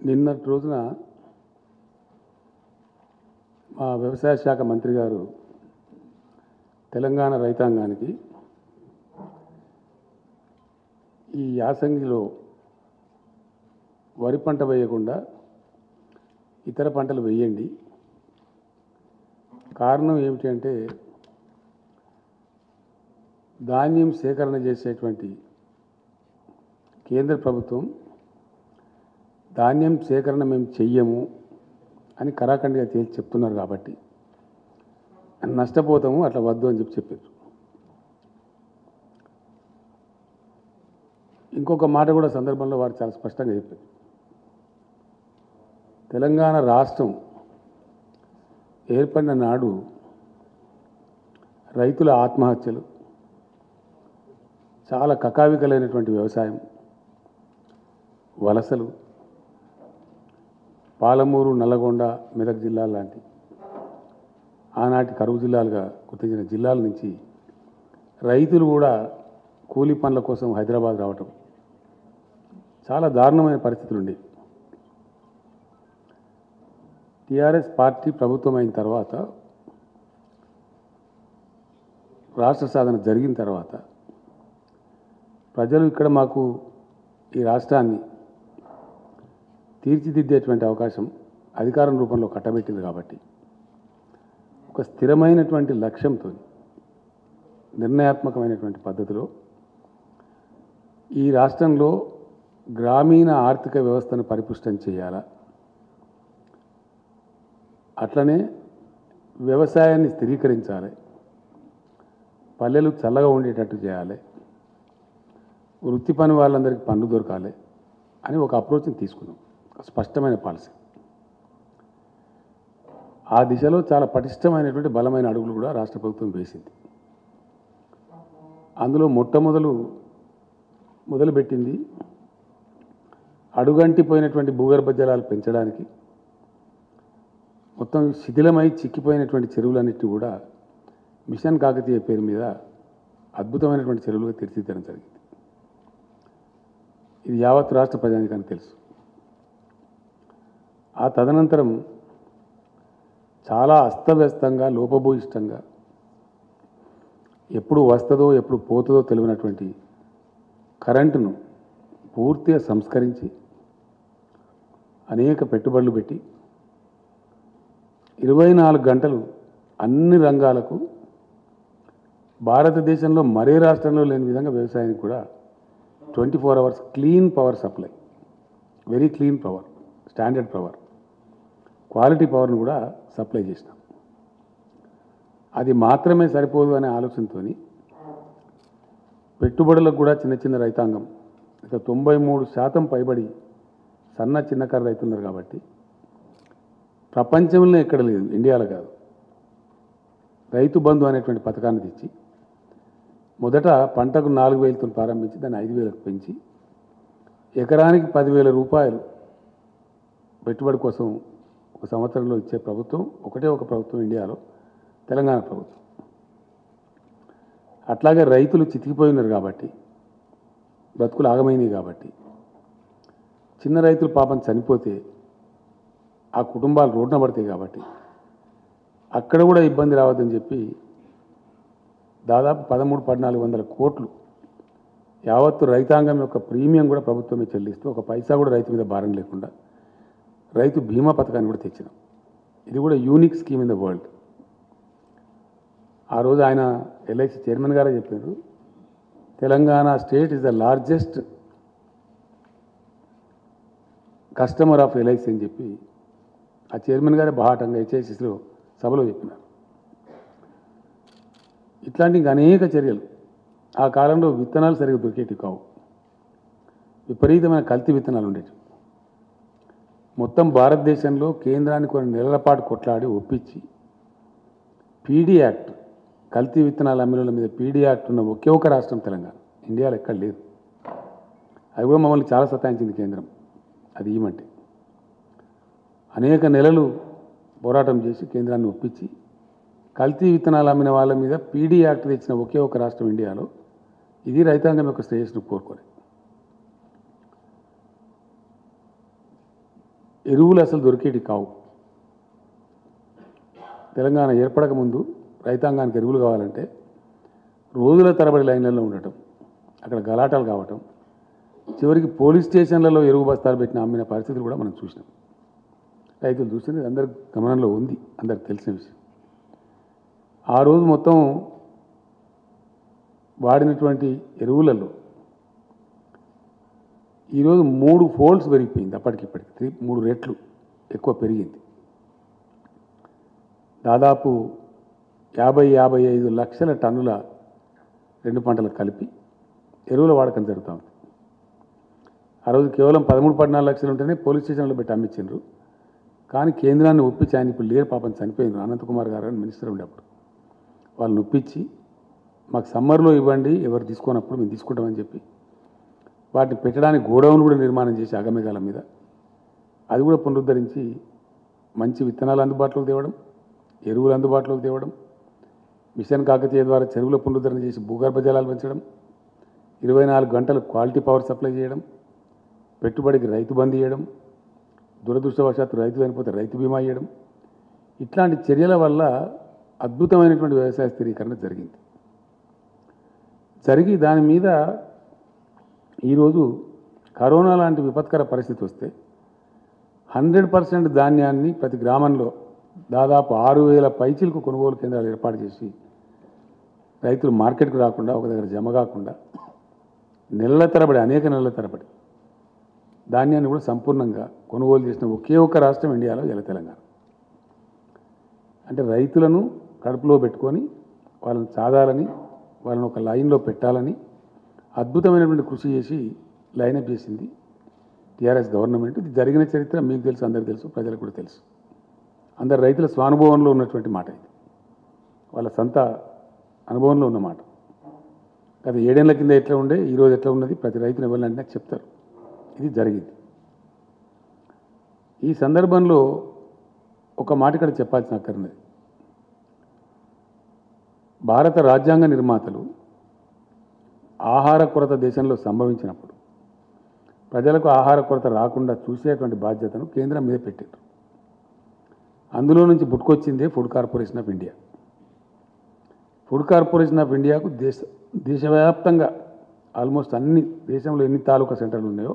నిన్నటి రోజున మా వ్యవసాయ శాఖ మంత్రి గారు తెలంగాణ రైతాంగానికి ఈ యాసంగిలో వరి పంట వేయకుండా ఇతర పంటలు వేయండి. కారణం ఏమిటంటే ధాన్యం సేకరణ చేసేటువంటి కేంద్ర ప్రభుత్వం ధాన్యం సేకరణ మేము చెయ్యము అని కరాఖండిగా తేల్చి చెప్తున్నారు కాబట్టి నష్టపోతాము, అట్లా వద్దు అని చెప్పారు. ఇంకొక మాట కూడా సందర్భంలో వారు చాలా స్పష్టంగా చెప్పారు. తెలంగాణ రాష్ట్రం ఏర్పడిన నాడు రైతుల ఆత్మహత్యలు, చాలా కకావికలైనటువంటి వ్యవసాయం, వలసలు, పాలమూరు, నల్లగొండ, మెదక్ జిల్లాల లాంటి ఆనాటి కరువు జిల్లాలుగా గుర్తించిన జిల్లాల నుంచి రైతులు కూడా కూలీ పనుల కోసం హైదరాబాద్ రావటం చాలా దారుణమైన పరిస్థితులు ఉండేవి. టీఆర్ఎస్ పార్టీ ప్రభుత్వం అయిన తర్వాత, రాష్ట్ర సాధన జరిగిన తర్వాత ప్రజలు ఇక్కడ మాకు ఈ రాష్ట్రాన్ని తీర్చిదిద్దేటువంటి అవకాశం అధికారం రూపంలో కట్టబెట్టింది కాబట్టి ఒక స్థిరమైనటువంటి లక్ష్యంతో నిర్ణయాత్మకమైనటువంటి పద్ధతిలో ఈ రాష్ట్రంలో గ్రామీణ ఆర్థిక వ్యవస్థను పరిపుష్టం చేయాలా, అట్లనే వ్యవసాయాన్ని స్థిరీకరించాలి, పల్లెలు చల్లగా ఉండేటట్టు చేయాలి, వృత్తి పని వాళ్ళందరికీ పనులు దొరకాలి అని ఒక అప్రోచ్ని తీసుకున్నాం. స్పష్టమైన పాలసీ. ఆ దిశలో చాలా పటిష్టమైనటువంటి బలమైన అడుగులు కూడా రాష్ట్ర ప్రభుత్వం వేసింది. అందులో మొదలుపెట్టింది అడుగంటిపోయినటువంటి భూగర్భ జలాలు పెంచడానికి, మొత్తం శిథిలమై చిక్కిపోయినటువంటి చెరువులన్నిటి కూడా మిషన్ కాకతీయ పేరు మీద అద్భుతమైనటువంటి చెరువులుగా తీర్చిదిద్దడం జరిగింది. ఇది యావత్ రాష్ట్ర ప్రజానికానికి తెలుసు. ఆ తదనంతరం చాలా అస్తవ్యస్తంగా, లోపభూయిష్టంగా, ఎప్పుడు వస్తుందో ఎప్పుడు పోతుందో తెలియనటువంటి కరెంటును పూర్తిగా సంస్కరించి అనేక పెట్టుబడులు పెట్టి 24 గంటలు అన్ని రంగాలకు భారతదేశంలో మరే రాష్ట్రంలో లేని విధంగా వ్యవసాయానికి కూడా 24 hours clean power supply, very clean power, standard power, quality పవర్ను కూడా సప్లై చేసినాం. అది మాత్రమే సరిపోదు అనే ఆలోచనతో పెట్టుబడులకు కూడా చిన్న చిన్న రైతాంగం, ఇక 93% పైబడి సన్న చిన్నకారు రైతున్నారు కాబట్టి ప్రపంచంలో ఎక్కడ లేదు, ఇండియాలో కాదు, రైతు బంధు అనేటువంటి పథకాన్ని తెచ్చి మొదట పంటకు 4,000తో ప్రారంభించి దాన్ని 5,000కు పెంచి ఎకరానికి 10,000 రూపాయలు పెట్టుబడి కోసం ఒక సంవత్సరంలో ఇచ్చే ప్రభుత్వం ఒకటే ఒక ప్రభుత్వం ఇండియాలో, తెలంగాణ ప్రభుత్వం. అట్లాగే రైతులు చితికిపోయినారు కాబట్టి, బ్రతుకులు ఆగమైనవి కాబట్టి, చిన్న రైతులు పాపం చనిపోతే ఆ కుటుంబాలు రోడ్డున పడతాయి కాబట్టి అక్కడ కూడా ఇబ్బంది రావద్దని చెప్పి దాదాపు 1300-1400 కోట్లు యావత్తు రైతాంగం యొక్క ప్రీమియం కూడా ప్రభుత్వమే చెల్లిస్తూ ఒక పైసా కూడా రైతు మీద భారం లేకుండా రైతు బీమా పథకాన్ని కూడా తెచ్చినాం. ఇది కూడా unique scheme in the world. ఆ రోజు ఆయన ఎల్ఐసి చైర్మన్ గారే చెప్పారు, Telangana state is the largest customer of LIC అని చెప్పి ఆ చైర్మన్ గారే బాహాటంగా హెచ్ఐసిలో సభలో చెప్పినారు. ఇట్లాంటి ఇంకా అనేక చర్యలు. ఆ కాలంలో విత్తనాలు సరిగ్గా దొరికేటివి కావు, విపరీతమైన కల్తీ విత్తనాలు ఉండేవి. మొత్తం భారతదేశంలో కేంద్రాన్ని కొన్ని నెలల పాటు కొట్లాడి ఒప్పించి పీడీ యాక్ట్, కల్తీ విత్తనాల అమ్మిన మీద పీడీ యాక్ట్ ఉన్న ఒకే ఒక రాష్ట్రం తెలంగాణ, ఇండియాలో ఎక్కడ లేదు. అది కూడా మమ్మల్ని చాలా సతాయించింది కేంద్రం అది ఇవ్వమంటే. అనేక నెలలు పోరాటం చేసి కేంద్రాన్ని ఒప్పించి కల్తీ విత్తనాలు అమ్మిన వాళ్ళ మీద పీడీ యాక్ట్ తెచ్చిన ఒకే ఒక రాష్ట్రం ఇండియాలో. ఇది రైతాంగం యొక్క శ్రేయస్సును కోరుకోలేదు. ఎరువులు అసలు దొరికేటి కావు. తెలంగాణ ఏర్పడక ముందు రైతాంగానికి ఎరువులు కావాలంటే రోజుల తరబడి లైన్లలో ఉండటం, అక్కడ గలాటాలు కావటం, చివరికి పోలీస్ స్టేషన్లలో ఎరువు బస్తాలు పెట్టిన అమ్మిన పరిస్థితులు కూడా మనం చూసినాం. రైతులు చూసింది అందరి గమనంలో ఉంది, అందరికి తెలిసిన విషయం. ఆ రోజు మొత్తం వాడినటువంటి ఎరువులలో ఈరోజు 3 ఫోల్డ్స్ పెరిగిపోయింది. అప్పటికిప్పటికి 3 రెట్లు ఎక్కువ పెరిగింది. దాదాపు 50-55 లక్షల టన్నుల 2 పంటలకు కలిపి ఎరువుల వాడకం జరుగుతూ ఉంది. ఆ రోజు కేవలం 13-14 లక్షలు ఉంటేనే పోలీస్ స్టేషన్లో పెట్టి అమ్మించారు. కానీ కేంద్రాన్ని ఒప్పించి, ఆయన ఇప్పుడు లేరు పాపం, చనిపోయినారు, అనంతకుమార్ గారు అని మినిస్టర్ ఉండేప్పుడు, వాళ్ళని ఒప్పించి మాకు సమ్మర్లో ఇవ్వండి, ఎవరు తీసుకున్నప్పుడు మేము తీసుకుంటామని చెప్పి వాటిని పెట్టడానికి గోడౌన్ కూడా నిర్మాణం చేసి అగమేఘాల మీద అది కూడా పునరుద్ధరించి మంచి విత్తనాలు అందుబాటులోకి తేవడం, ఎరువులు అందుబాటులోకి తేవడం, మిషన్ కాకతీయ ద్వారా చెరువుల పునరుద్ధరణ చేసి భూగర్భ జలాలు పెంచడం, 24 గంటలు క్వాలిటీ పవర్ సప్లై చేయడం, పెట్టుబడికి రైతు బంద్ చేయడం, దురదృష్టవశాత్తు రైతు చనిపోతే రైతు బీమా చేయడం, ఇట్లాంటి చర్యల వల్ల అద్భుతమైనటువంటి వ్యవసాయ స్థిరీకరణ జరిగి దాని మీద ఈరోజు కరోనా లాంటి విపత్కర పరిస్థితి వస్తే 100% ధాన్యాన్ని ప్రతి గ్రామంలో దాదాపు 6,000 పైచీలకు కొనుగోలు కేంద్రాలు ఏర్పాటు చేసి రైతులు మార్కెట్కు రాకుండా, ఒక దగ్గర జమ కాకుండా నెలల తరబడి, అనేక నెలల తరబడి ధాన్యాన్ని కూడా సంపూర్ణంగా కొనుగోలు చేసిన ఒకే ఒక్క రాష్ట్రం ఇండియాలో ఇలా తెలంగాణ. అంటే రైతులను కడుపులో పెట్టుకొని వాళ్ళని సాధాలని, వాళ్ళని ఒక లైన్లో పెట్టాలని అద్భుతమైనటువంటి కృషి చేసి లైనప్ చేసింది టీఆర్ఎస్ గవర్నమెంట్. ఇది జరిగిన చరిత్ర మీకు తెలుసు, అందరికీ తెలుసు, ప్రజలకు కూడా తెలుసు. అందరు రైతుల స్వానుభవంలో ఉన్నటువంటి మాట ఇది, వాళ్ళ సొంత అనుభవంలో ఉన్న మాట. గత 7 ఏళ్ల కింద ఎట్లా ఉండే, ఈరోజు ఎట్లా ఉన్నది ప్రతి రైతుని ఎవరిని నాకు చెప్తారు. ఇది జరిగింది. ఈ సందర్భంలో ఒక మాట ఇక్కడ చెప్పాల్సిన అక్కర్నది. భారత రాజ్యాంగ నిర్మాతలు ఆహార కొరత దేశంలో సంభవించినప్పుడు ప్రజలకు ఆహార కొరత రాకుండా చూసేటువంటి బాధ్యతను కేంద్రం మీద పెట్టారు. అందులో నుంచి పుట్టుకొచ్చిందే Food Corporation of India. Food Corporation of ఇండియాకు దేశవ్యాప్తంగా ఆల్మోస్ట్ అన్ని, దేశంలో ఎన్ని తాలూకా సెంటర్లు ఉన్నాయో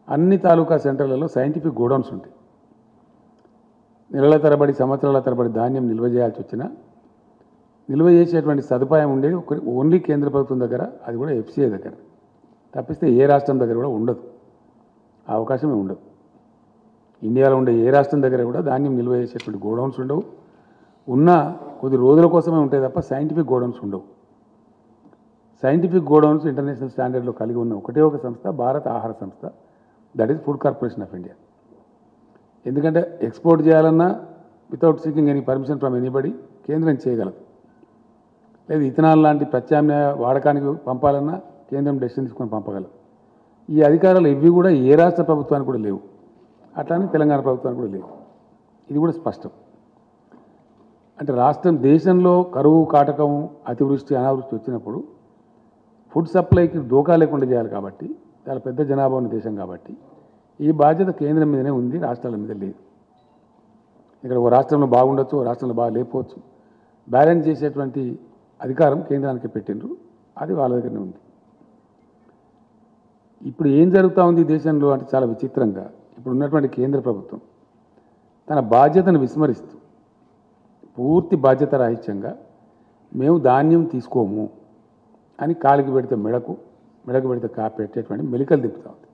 అన్ని తాలూకా సెంటర్లలో సైంటిఫిక్ గోడౌన్స్ ఉంటాయి. నెలల తరబడి, సంవత్సరాల తరబడి ధాన్యం నిల్వ చేయాల్సి వచ్చినా నిల్వ చేసేటువంటి సదుపాయం ఉండేది ఓన్లీ కేంద్ర ప్రభుత్వం దగ్గర, అది కూడా ఎఫ్సీఐ దగ్గర. తప్పిస్తే ఏ రాష్ట్రం దగ్గర కూడా ఉండదు, ఆ అవకాశమే ఉండదు. ఇండియాలో ఉండే ఏ రాష్ట్రం దగ్గర కూడా ధాన్యం నిల్వ చేసేటువంటి గోడౌన్స్ ఉండవు. ఉన్న కొద్ది రోజుల కోసమే ఉంటాయి తప్ప సైంటిఫిక్ గోడౌన్స్ ఉండవు. సైంటిఫిక్ గోడౌన్స్ ఇంటర్నేషనల్ స్టాండర్డ్లో కలిగి ఉన్న ఒకటే ఒక సంస్థ భారత ఆహార సంస్థ, that is food Corporation of India. ఎందుకంటే ఎక్స్పోర్ట్ చేయాలన్నా without seeking any permission from anybody కేంద్రం చేయగలదు. లేదు ఇథనాల్ లాంటి ప్రత్యామ్నాయ వాడకానికి పంపాలన్నా కేంద్రం డెసిషన్ తీసుకొని పంపగలదు. ఈ అధికారాలు ఇవి కూడా ఏ రాష్ట్ర ప్రభుత్వానికి కూడా లేవు, అట్లానే తెలంగాణ ప్రభుత్వానికి కూడా లేవు. ఇది కూడా స్పష్టం. అంటే రాష్ట్రం, దేశంలో కరువు కాటకం, అతివృష్టి, అనావృష్టి వచ్చినప్పుడు ఫుడ్ సప్లైకి దోకా లేకుండా చేయాలి. కాబట్టి చాలా పెద్ద జనాభా ఉన్న దేశం కాబట్టి ఈ బాధ్యత కేంద్రం మీదనే ఉంది, రాష్ట్రాల మీద లేదు. ఇక్కడ ఓ రాష్ట్రంలో బాగుండొచ్చు, ఓ రాష్ట్రంలో బాగా లేకపోవచ్చు. బ్యాలెన్స్ చేసేటువంటి అధికారం కేంద్రానికి పెట్టిండ్రు, అది వాళ్ళ దగ్గరనే ఉంది. ఇప్పుడు ఏం జరుగుతూ ఉంది దేశంలో అంటే చాలా విచిత్రంగా, ఇప్పుడు ఉన్నటువంటి కేంద్ర ప్రభుత్వం తన బాధ్యతను విస్మరిస్తూ పూర్తి బాధ్యత రాహిత్యంగా మేము ధాన్యం తీసుకోము అని కాలికి పెడితే మెడకు పెడితే పెట్టేటువంటి మెలికలు తిప్పుతూ ఉంది.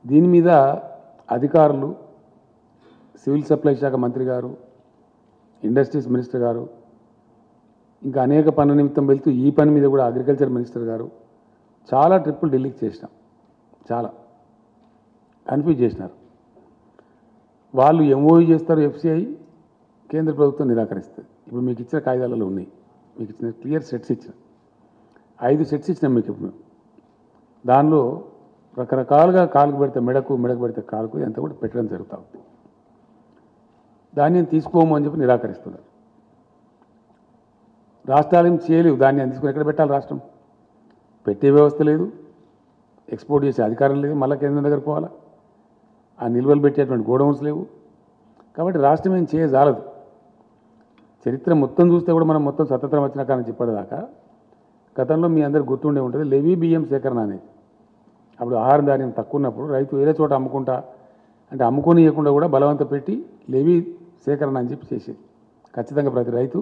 దీని మీద అధికారులు, సివిల్ సప్లై శాఖ మంత్రి గారు, ఇండస్ట్రీస్ మినిస్టర్ గారు, ఇంకా అనేక పనుల నిమిత్తం వెళ్తూ ఈ పని మీద కూడా అగ్రికల్చర్ మినిస్టర్ గారు చాలా ట్రిప్పులు ఢిల్లీకి చేసినాం, చాలా కన్ఫ్యూజ్ చేసినారు. వాళ్ళు ఎంఓయూ చేస్తారు, ఎఫ్సిఐ, కేంద్ర ప్రభుత్వం నిరాకరిస్తుంది. ఇప్పుడు మీకు ఇచ్చిన కాగితాలలో ఉన్నాయి, మీకు ఇచ్చిన క్లియర్ సెట్స్ ఇచ్చిన 5 సెట్స్ ఇచ్చినాం మీకు. ఇప్పుడు దానిలో రకరకాలుగా కాలుకు పెడితే మెడకు పెడితే కాలుకు ఎంత కూడా పెట్టడం జరుగుతూ ఉంది. ధాన్యం తీసుకోము అని చెప్పి నిరాకరిస్తున్నారు. రాష్ట్రాలు ఏం చేయలేవు, ధాన్యాన్ని తీసుకుని ఎక్కడ పెట్టాలి? రాష్ట్రం పెట్టే వ్యవస్థ లేదు, ఎక్స్పోర్ట్ చేసే అధికారం లేదు, మళ్ళీ కేంద్రం దగ్గర పోవాలా. ఆ నిల్వలు పెట్టేటువంటి గోడౌన్స్ లేవు. కాబట్టి రాష్ట్రం ఏం చేయజాలదు. చరిత్ర మొత్తం చూస్తే కూడా మనం మొత్తం స్వతంత్రం వచ్చిన కానీ చెప్పేదాకా గతంలో మీ అందరు గుర్తుండే ఉంటుంది లెవీ బియ్యం సేకరణ అనేది. అప్పుడు ఆహారం ధాన్యం తక్కువ ఉన్నప్పుడు రైతు వేరే చోట అమ్ముకుంటా అంటే అమ్ముకొని ఇవ్వకుండా కూడా బలవంత పెట్టి లెవీ సేకరణ అని చెప్పి చేసేది. ఖచ్చితంగా ప్రతి రైతు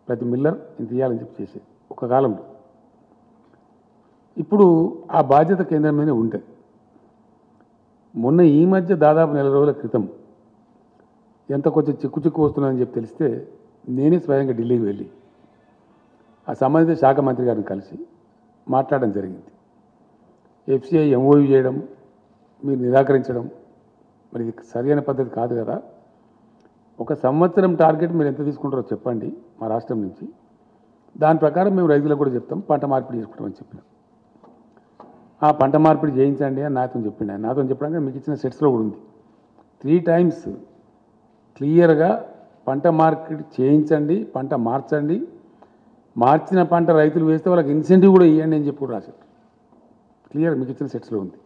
ప్రతి మిల్లర్ ఇంత ఇవ్వాలని చెప్పి చేసేది ఒక కాలంలో. ఇప్పుడు ఆ బాధ్యత కేంద్రం మీదనే ఉంటుంది. మొన్న ఈ మధ్య దాదాపు నెల రోజుల క్రితం ఎంత కొంచెం చిక్కు వస్తున్నదని చెప్పి తెలిస్తే నేనే స్వయంగా ఢిల్లీకి వెళ్ళి ఆ సంబంధిత శాఖ మంత్రి గారిని కలిసి మాట్లాడడం జరిగింది. ఎఫ్సిఐ ఎంఓయూ చేయడం మీరు నిరాకరించడం మరి ఇది సరైన పద్ధతి కాదు కదా. ఒక సంవత్సరం టార్గెట్ మీరు ఎంత తీసుకుంటారో చెప్పండి మా రాష్ట్రం నుంచి, దాని ప్రకారం మేము రైతులకు కూడా చెప్తాం పంట మార్పిడి చేసుకుంటామని చెప్పినాం. ఆ పంట మార్పిడి చేయించండి అని నాతో చెప్పిండు. ఆయన నాతో చెప్పడానికి మీకు ఇచ్చిన సెట్స్లో కూడా ఉంది 3 times క్లియర్గా పంట మార్పిడి చేయించండి, పంట మార్చండి, మార్చిన పంట రైతులు వేస్తే వాళ్ళకి ఇన్సెంటివ్ కూడా ఇవ్వండి అని చెప్పి కూడా రాశారు. క్లియర్ మీకు ఇచ్చిన సెట్స్లో ఉంది,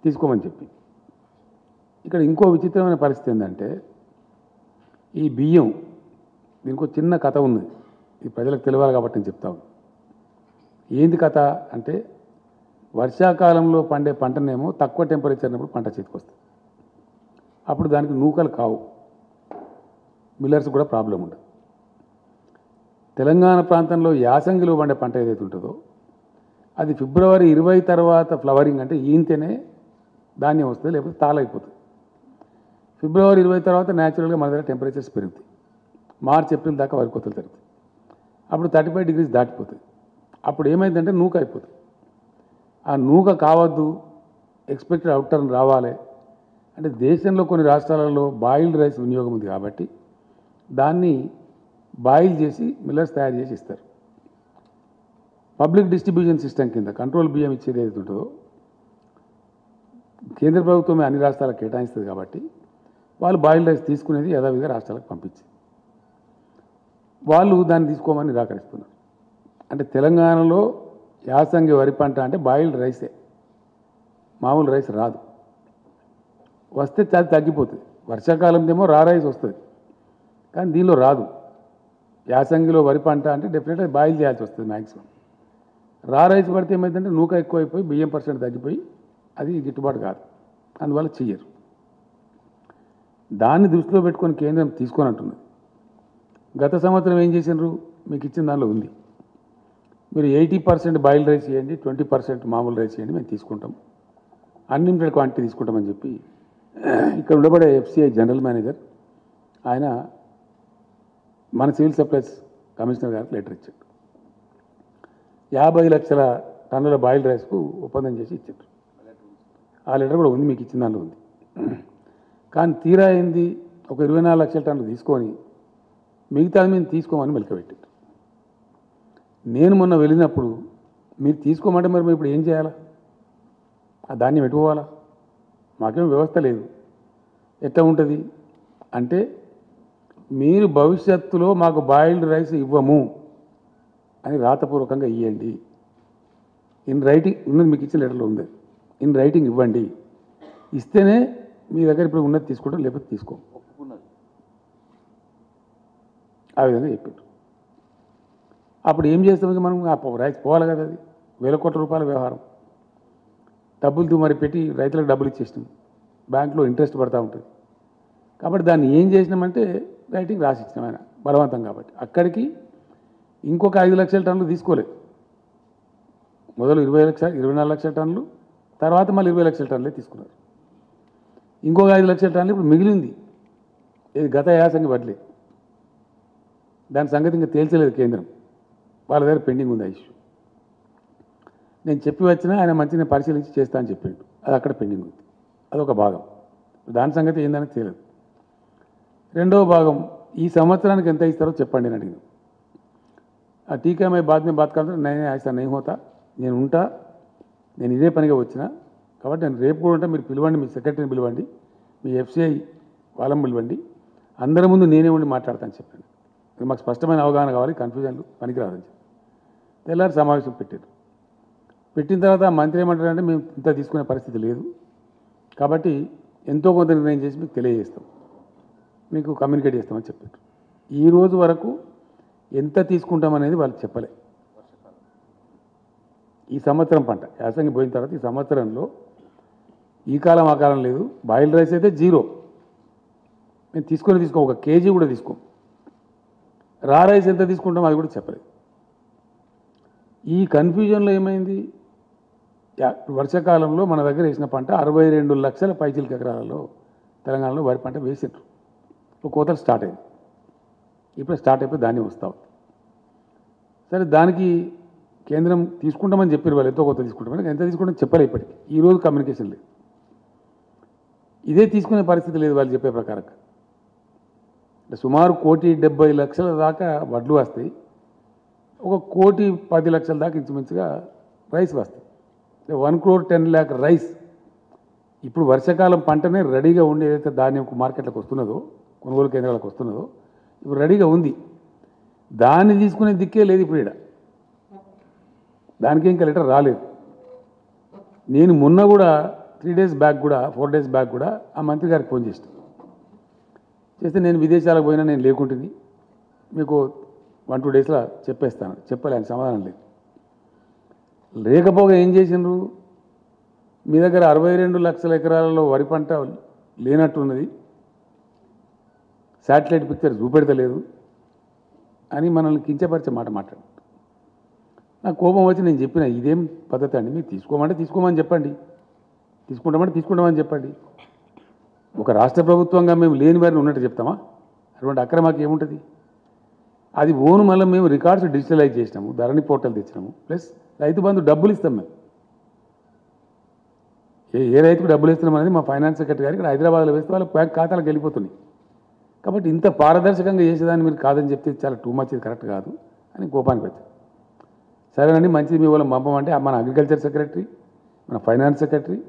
తీసుకోమని చెప్పి. ఇక్కడ ఇంకో విచిత్రమైన పరిస్థితి ఏంటంటే ఈ బియ్యం దీనికి ఒక చిన్న కథ ఉన్నది. ఇది ప్రజలకు తెలియాలి కాబట్టి నేను చెప్తాను. ఏంది కథ అంటే వర్షాకాలంలో పండే పంటనేమో తక్కువ టెంపరేచర్ ఉన్నప్పుడు పంట చేతికి వస్తుంది. అప్పుడు దానికి నూకలు కావు, మిల్లర్స్ కూడా ప్రాబ్లం ఉండదు. తెలంగాణ ప్రాంతంలో యాసంగిలో పండే పంట ఏదైతే ఉంటుందో అది ఫిబ్రవరి 20 తర్వాత ఫ్లవరింగ్ అంటే ఈంతేనే ధాన్యం వస్తుంది, లేకపోతే తాళైపోతుంది. ఫిబ్రవరి 20 తర్వాత న్యాచురల్గా మన దగ్గర టెంపరేచర్స్ పెరుగుతాయి. మార్చ్ ఏప్రిల్ దాకా వరి కోతలు జరుగుతాయి. అప్పుడు 35 degrees దాటిపోతుంది. అప్పుడు ఏమైందంటే నూక అయిపోతుంది. ఆ నూక కావద్దు, ఎక్స్పెక్టెడ్ అవుట్టర్న్ రావాలి అంటే దేశంలో కొన్ని రాష్ట్రాలలో బాయిల్డ్ రైస్ వినియోగం ఉంది కాబట్టి దాన్ని బాయిల్ చేసి మిల్లర్స్ తయారు చేసి ఇస్తారు. పబ్లిక్ డిస్ట్రిబ్యూషన్ సిస్టమ్ కింద కంట్రోల్ బియ్యం ఇచ్చేది ఏది ఉంటుందో కేంద్ర ప్రభుత్వమే అన్ని రాష్ట్రాలకు కేటాయిస్తుంది కాబట్టి వాళ్ళు బాయిల్డ్ రైస్ తీసుకునేది యథావిధిగా రాష్ట్రాలకు పంపించి వాళ్ళు దాన్ని తీసుకోమని నిరాకరిస్తున్నారు. అంటే తెలంగాణలో యాసంగి వరి పంట అంటే బాయిల్డ్ రైసే, మామూలు రైస్ రాదు. వస్తే చాలా తగ్గిపోతుంది. వర్షాకాలందేమో రా రైస్ వస్తుంది కానీ దీనిలో రాదు. యాసంగిలో వరి పంట అంటే డెఫినెట్గా బాయిల్ చేయాల్సి వస్తుంది మ్యాక్సిమం. రా రైస్ పడితే ఏమైందంటే నూక ఎక్కువైపోయి బియ్యం % తగ్గిపోయి అది గిట్టుబాటు కాదు, అందువల్ల చెయ్యరు. దాన్ని దృష్టిలో పెట్టుకొని కేంద్రం తీసుకొని అంటున్నది. గత సంవత్సరం ఏం చేసినారు మీకు ఇచ్చిన దానిలో ఉంది, మీరు 80% బాయిల్డ్ రైస్ చేయండి, 20% మామూలు రైస్ చేయండి, మేము తీసుకుంటాం, అన్లిమిటెడ్ క్వాంటిటీ తీసుకుంటామని చెప్పి ఇక్కడ ఉండబడే ఎఫ్సిఐ జనరల్ మేనేజర్ ఆయన మన సివిల్ సప్లైస్ కమిషనర్ గారికి లెటర్ ఇచ్చాడు. 50 లక్షల టన్నుల బాయిల్డ్ రైస్కు ఒప్పందం చేసి ఇచ్చారు. ఆ లెటర్ కూడా ఉంది, మీకు ఇచ్చిన దానిలో ఉంది. కానీ తీరా అయింది ఒక 24 లక్షల టన్నులు తీసుకొని మిగతాది మేము తీసుకోమని మెలకబెట్టారు. నేను మొన్న వెళ్ళినప్పుడు మీరు తీసుకోమంటే మరి ఇప్పుడు ఏం చేయాలా? ఆ ధాన్యం ఎట్టుకోవాలా? మాకేం వ్యవస్థ లేదు. ఎట్లా ఉంటుంది అంటే మీరు భవిష్యత్తులో మాకు బాయిల్డ్ రైస్ ఇవ్వము అని రాతపూర్వకంగా ఇవ్వండి, ఇన్ రైటింగ్ ఉన్నది, మీకు ఇచ్చిన లెటర్లో ఉంది, ఇన్ రైటింగ్ ఇవ్వండి, ఇస్తేనే మీ దగ్గర ఇప్పుడు ఉన్నది తీసుకుంటాం, లేకపోతే తీసుకో. ఆ విధంగా చెప్పారు. అప్పుడు ఏం చేస్తాం మనం? ఆ రైస్ పోవాలి కదా, అది వేల కోట్ల రూపాయల వ్యవహారం. డబ్బులు మరి పెట్టి రైతులకు డబ్బులు ఇచ్చేసినాం, బ్యాంకులో ఇంట్రెస్ట్ పడతా ఉంటుంది. కాబట్టి దాన్ని ఏం చేసినామంటే రైటింగ్ రాసి ఇచ్చినాం ఆయన బలవంతం. కాబట్టి అక్కడికి ఇంకొక 5 లక్షల టన్నులు తీసుకోలేదు. మొదలు 24 లక్షల టన్నులు, తర్వాత మళ్ళీ 20 లక్షల టన్నులే తీసుకున్నారు. ఇంకొక 5 లక్షల టన్నులు ఇప్పుడు మిగిలింది. ఇది గత యాసంగి వడ్లే, దాని సంగతి ఇంకా తేల్చలేదు కేంద్రం, వాళ్ళ దగ్గర పెండింగ్ ఉంది ఆ ఇష్యూ. నేను చెప్పి వచ్చినా ఆయన మంచిగా పరిశీలించి చేస్తా అని చెప్పిండు, అది అక్కడ పెండింగ్ ఉంది, అదొక భాగం. దాని సంగతి ఏందని తేలదు. రెండవ భాగం, ఈ సంవత్సరానికి ఎంత ఇస్తారో చెప్పండి అని అడిగిన. ఆ టీకా మై బాద్ మే బాత్ కాదు, నేనే ఐసా నహీ హోతా, నేను ఉంటా, నేను ఇదే పనిగా వచ్చిన కాబట్టి నేను రేపు కూడా ఉంటా, మీరు పిలవండి, మీ సెక్రటరీని పిలవండి, మీ ఎఫ్సిఐ వాళ్ళని పిలవండి, అందరి ముందు నేనే ఉండి మాట్లాడతాను చెప్పండి, మాకు స్పష్టమైన అవగాహన కావాలి, కన్ఫ్యూజన్లు పనికిరాదని చెప్పి తెల్లారి సమావేశం పెట్టారు. పెట్టిన తర్వాత మంత్రి ఏమంటారంటే మేము ఇంత తీసుకునే పరిస్థితి లేదు, కాబట్టి ఎంతో కొంత నిర్ణయం చేసి మీకు తెలియజేస్తాం, మీకు కమ్యూనికేట్ చేస్తామని చెప్పారు. ఈ రోజు వరకు ఎంత తీసుకుంటామనేది వాళ్ళు చెప్పలే. ఈ సంవత్సరం పంట యాసంగి పోయిన తర్వాత ఈ సంవత్సరంలో ఈ కాలం ఆ కాలం లేదు. బాయిల్డ్ రైస్ అయితే జీరో, మేము తీసుకో ఒక కేజీ కూడా తీసుకోం. రా రైస్ ఎంత తీసుకుంటాం అది కూడా చెప్పలేదు. ఈ కన్ఫ్యూజన్లో ఏమైంది, వర్షాకాలంలో మన దగ్గర వేసిన పంట 62 లక్షల పైచిలక ఎకరాలలో తెలంగాణలో వరి పంట వేసిండ్రు. కోతలు స్టార్ట్ అయింది. ఇప్పుడు స్టార్ట్ అయిపోయి ధాన్యం వస్తావు. సరే, దానికి కేంద్రం తీసుకుంటామని చెప్పారు, వాళ్ళు ఎంతో కొత్త తీసుకుంటామని. ఎంత తీసుకుంటామని చెప్పలే. ఇప్పటికి ఈరోజు కమ్యూనికేషన్ లేదు. ఇదే తీసుకునే పరిస్థితి లేదు వాళ్ళు చెప్పే ప్రకారంగా. సుమారు 1,70,00,000 దాకా వడ్లు వస్తాయి, 1,10,00,000 దాకా ఇంచుమించుగా రైస్ వస్తాయి. 1,10,00,000 రైస్ ఇప్పుడు వర్షాకాలం పంటనే రెడీగా ఉండి ఏదైతే ధాన్యం మార్కెట్లకు వస్తున్నదో, కొనుగోలు కేంద్రాలకు వస్తున్నదో ఇప్పుడు రెడీగా ఉంది. దాన్ని తీసుకునే దిక్కే లేదు ఇప్పుడు ఇక్కడ. దానికి ఇంకా లెటర్ రాలేదు. నేను మొన్న కూడా 3 days బ్యాక్ కూడా 4 days బ్యాక్ కూడా ఆ మంత్రి గారికి ఫోన్ చేస్తే నేను విదేశాలకు పోయినా, నేను లేకుంటుంది, మీకు 1-2 daysలో చెప్పేస్తాను. చెప్పలే, ఆయన సమాధానం లేదు. లేకపోగా ఏం చేసిండ్రు, మీ దగ్గర 62 లక్షల ఎకరాలలో వరి పంట లేనట్టున్నది, శాటిలైట్ పిక్చర్ చూపెడతలేదు అని మనల్ని కించపరిచే మాట మాట్లాడు. నాకు కోపం వచ్చి నేను చెప్పిన, ఇదేం పద్ధతి అండి, మీరు తీసుకోమని చెప్పండి, తీసుకుంటామని చెప్పండి. ఒక రాష్ట్ర ప్రభుత్వంగా మేము లేని వారిని ఉన్నట్టు చెప్తామా? అటువంటి అక్రమాకి ఏముంటుంది? అది ఓను మళ్ళీ మేము రికార్డ్స్ డిజిటలైజ్ చేసినాము, ధరణి పోర్టల్ తెచ్చినాము, ప్లస్ రైతు బంధు డబ్బులు ఇస్తాం. మేము ఏ రైతుకు డబ్బులు ఇస్తున్నాం అనేది మా ఫైనాన్స్ సెక్రటరీ గారు ఇక్కడ హైదరాబాద్లో వేస్తే వాళ్ళ బ్యాంక్ ఖాతాలకు వెళ్ళిపోతున్నాయి. కాబట్టి ఇంత పారదర్శకంగా చేసేదాన్ని మీరు కాదని చెప్తే చాలా టూ మచ్, ఇది కరెక్ట్ కాదు అని కోపానికి వచ్చారు. సరేనండి, మంచిది, మీ వాళ్ళని పంపమంటే మన అగ్రికల్చర్ సెక్రటరీ, మన ఫైనాన్స్ సెక్రటరీ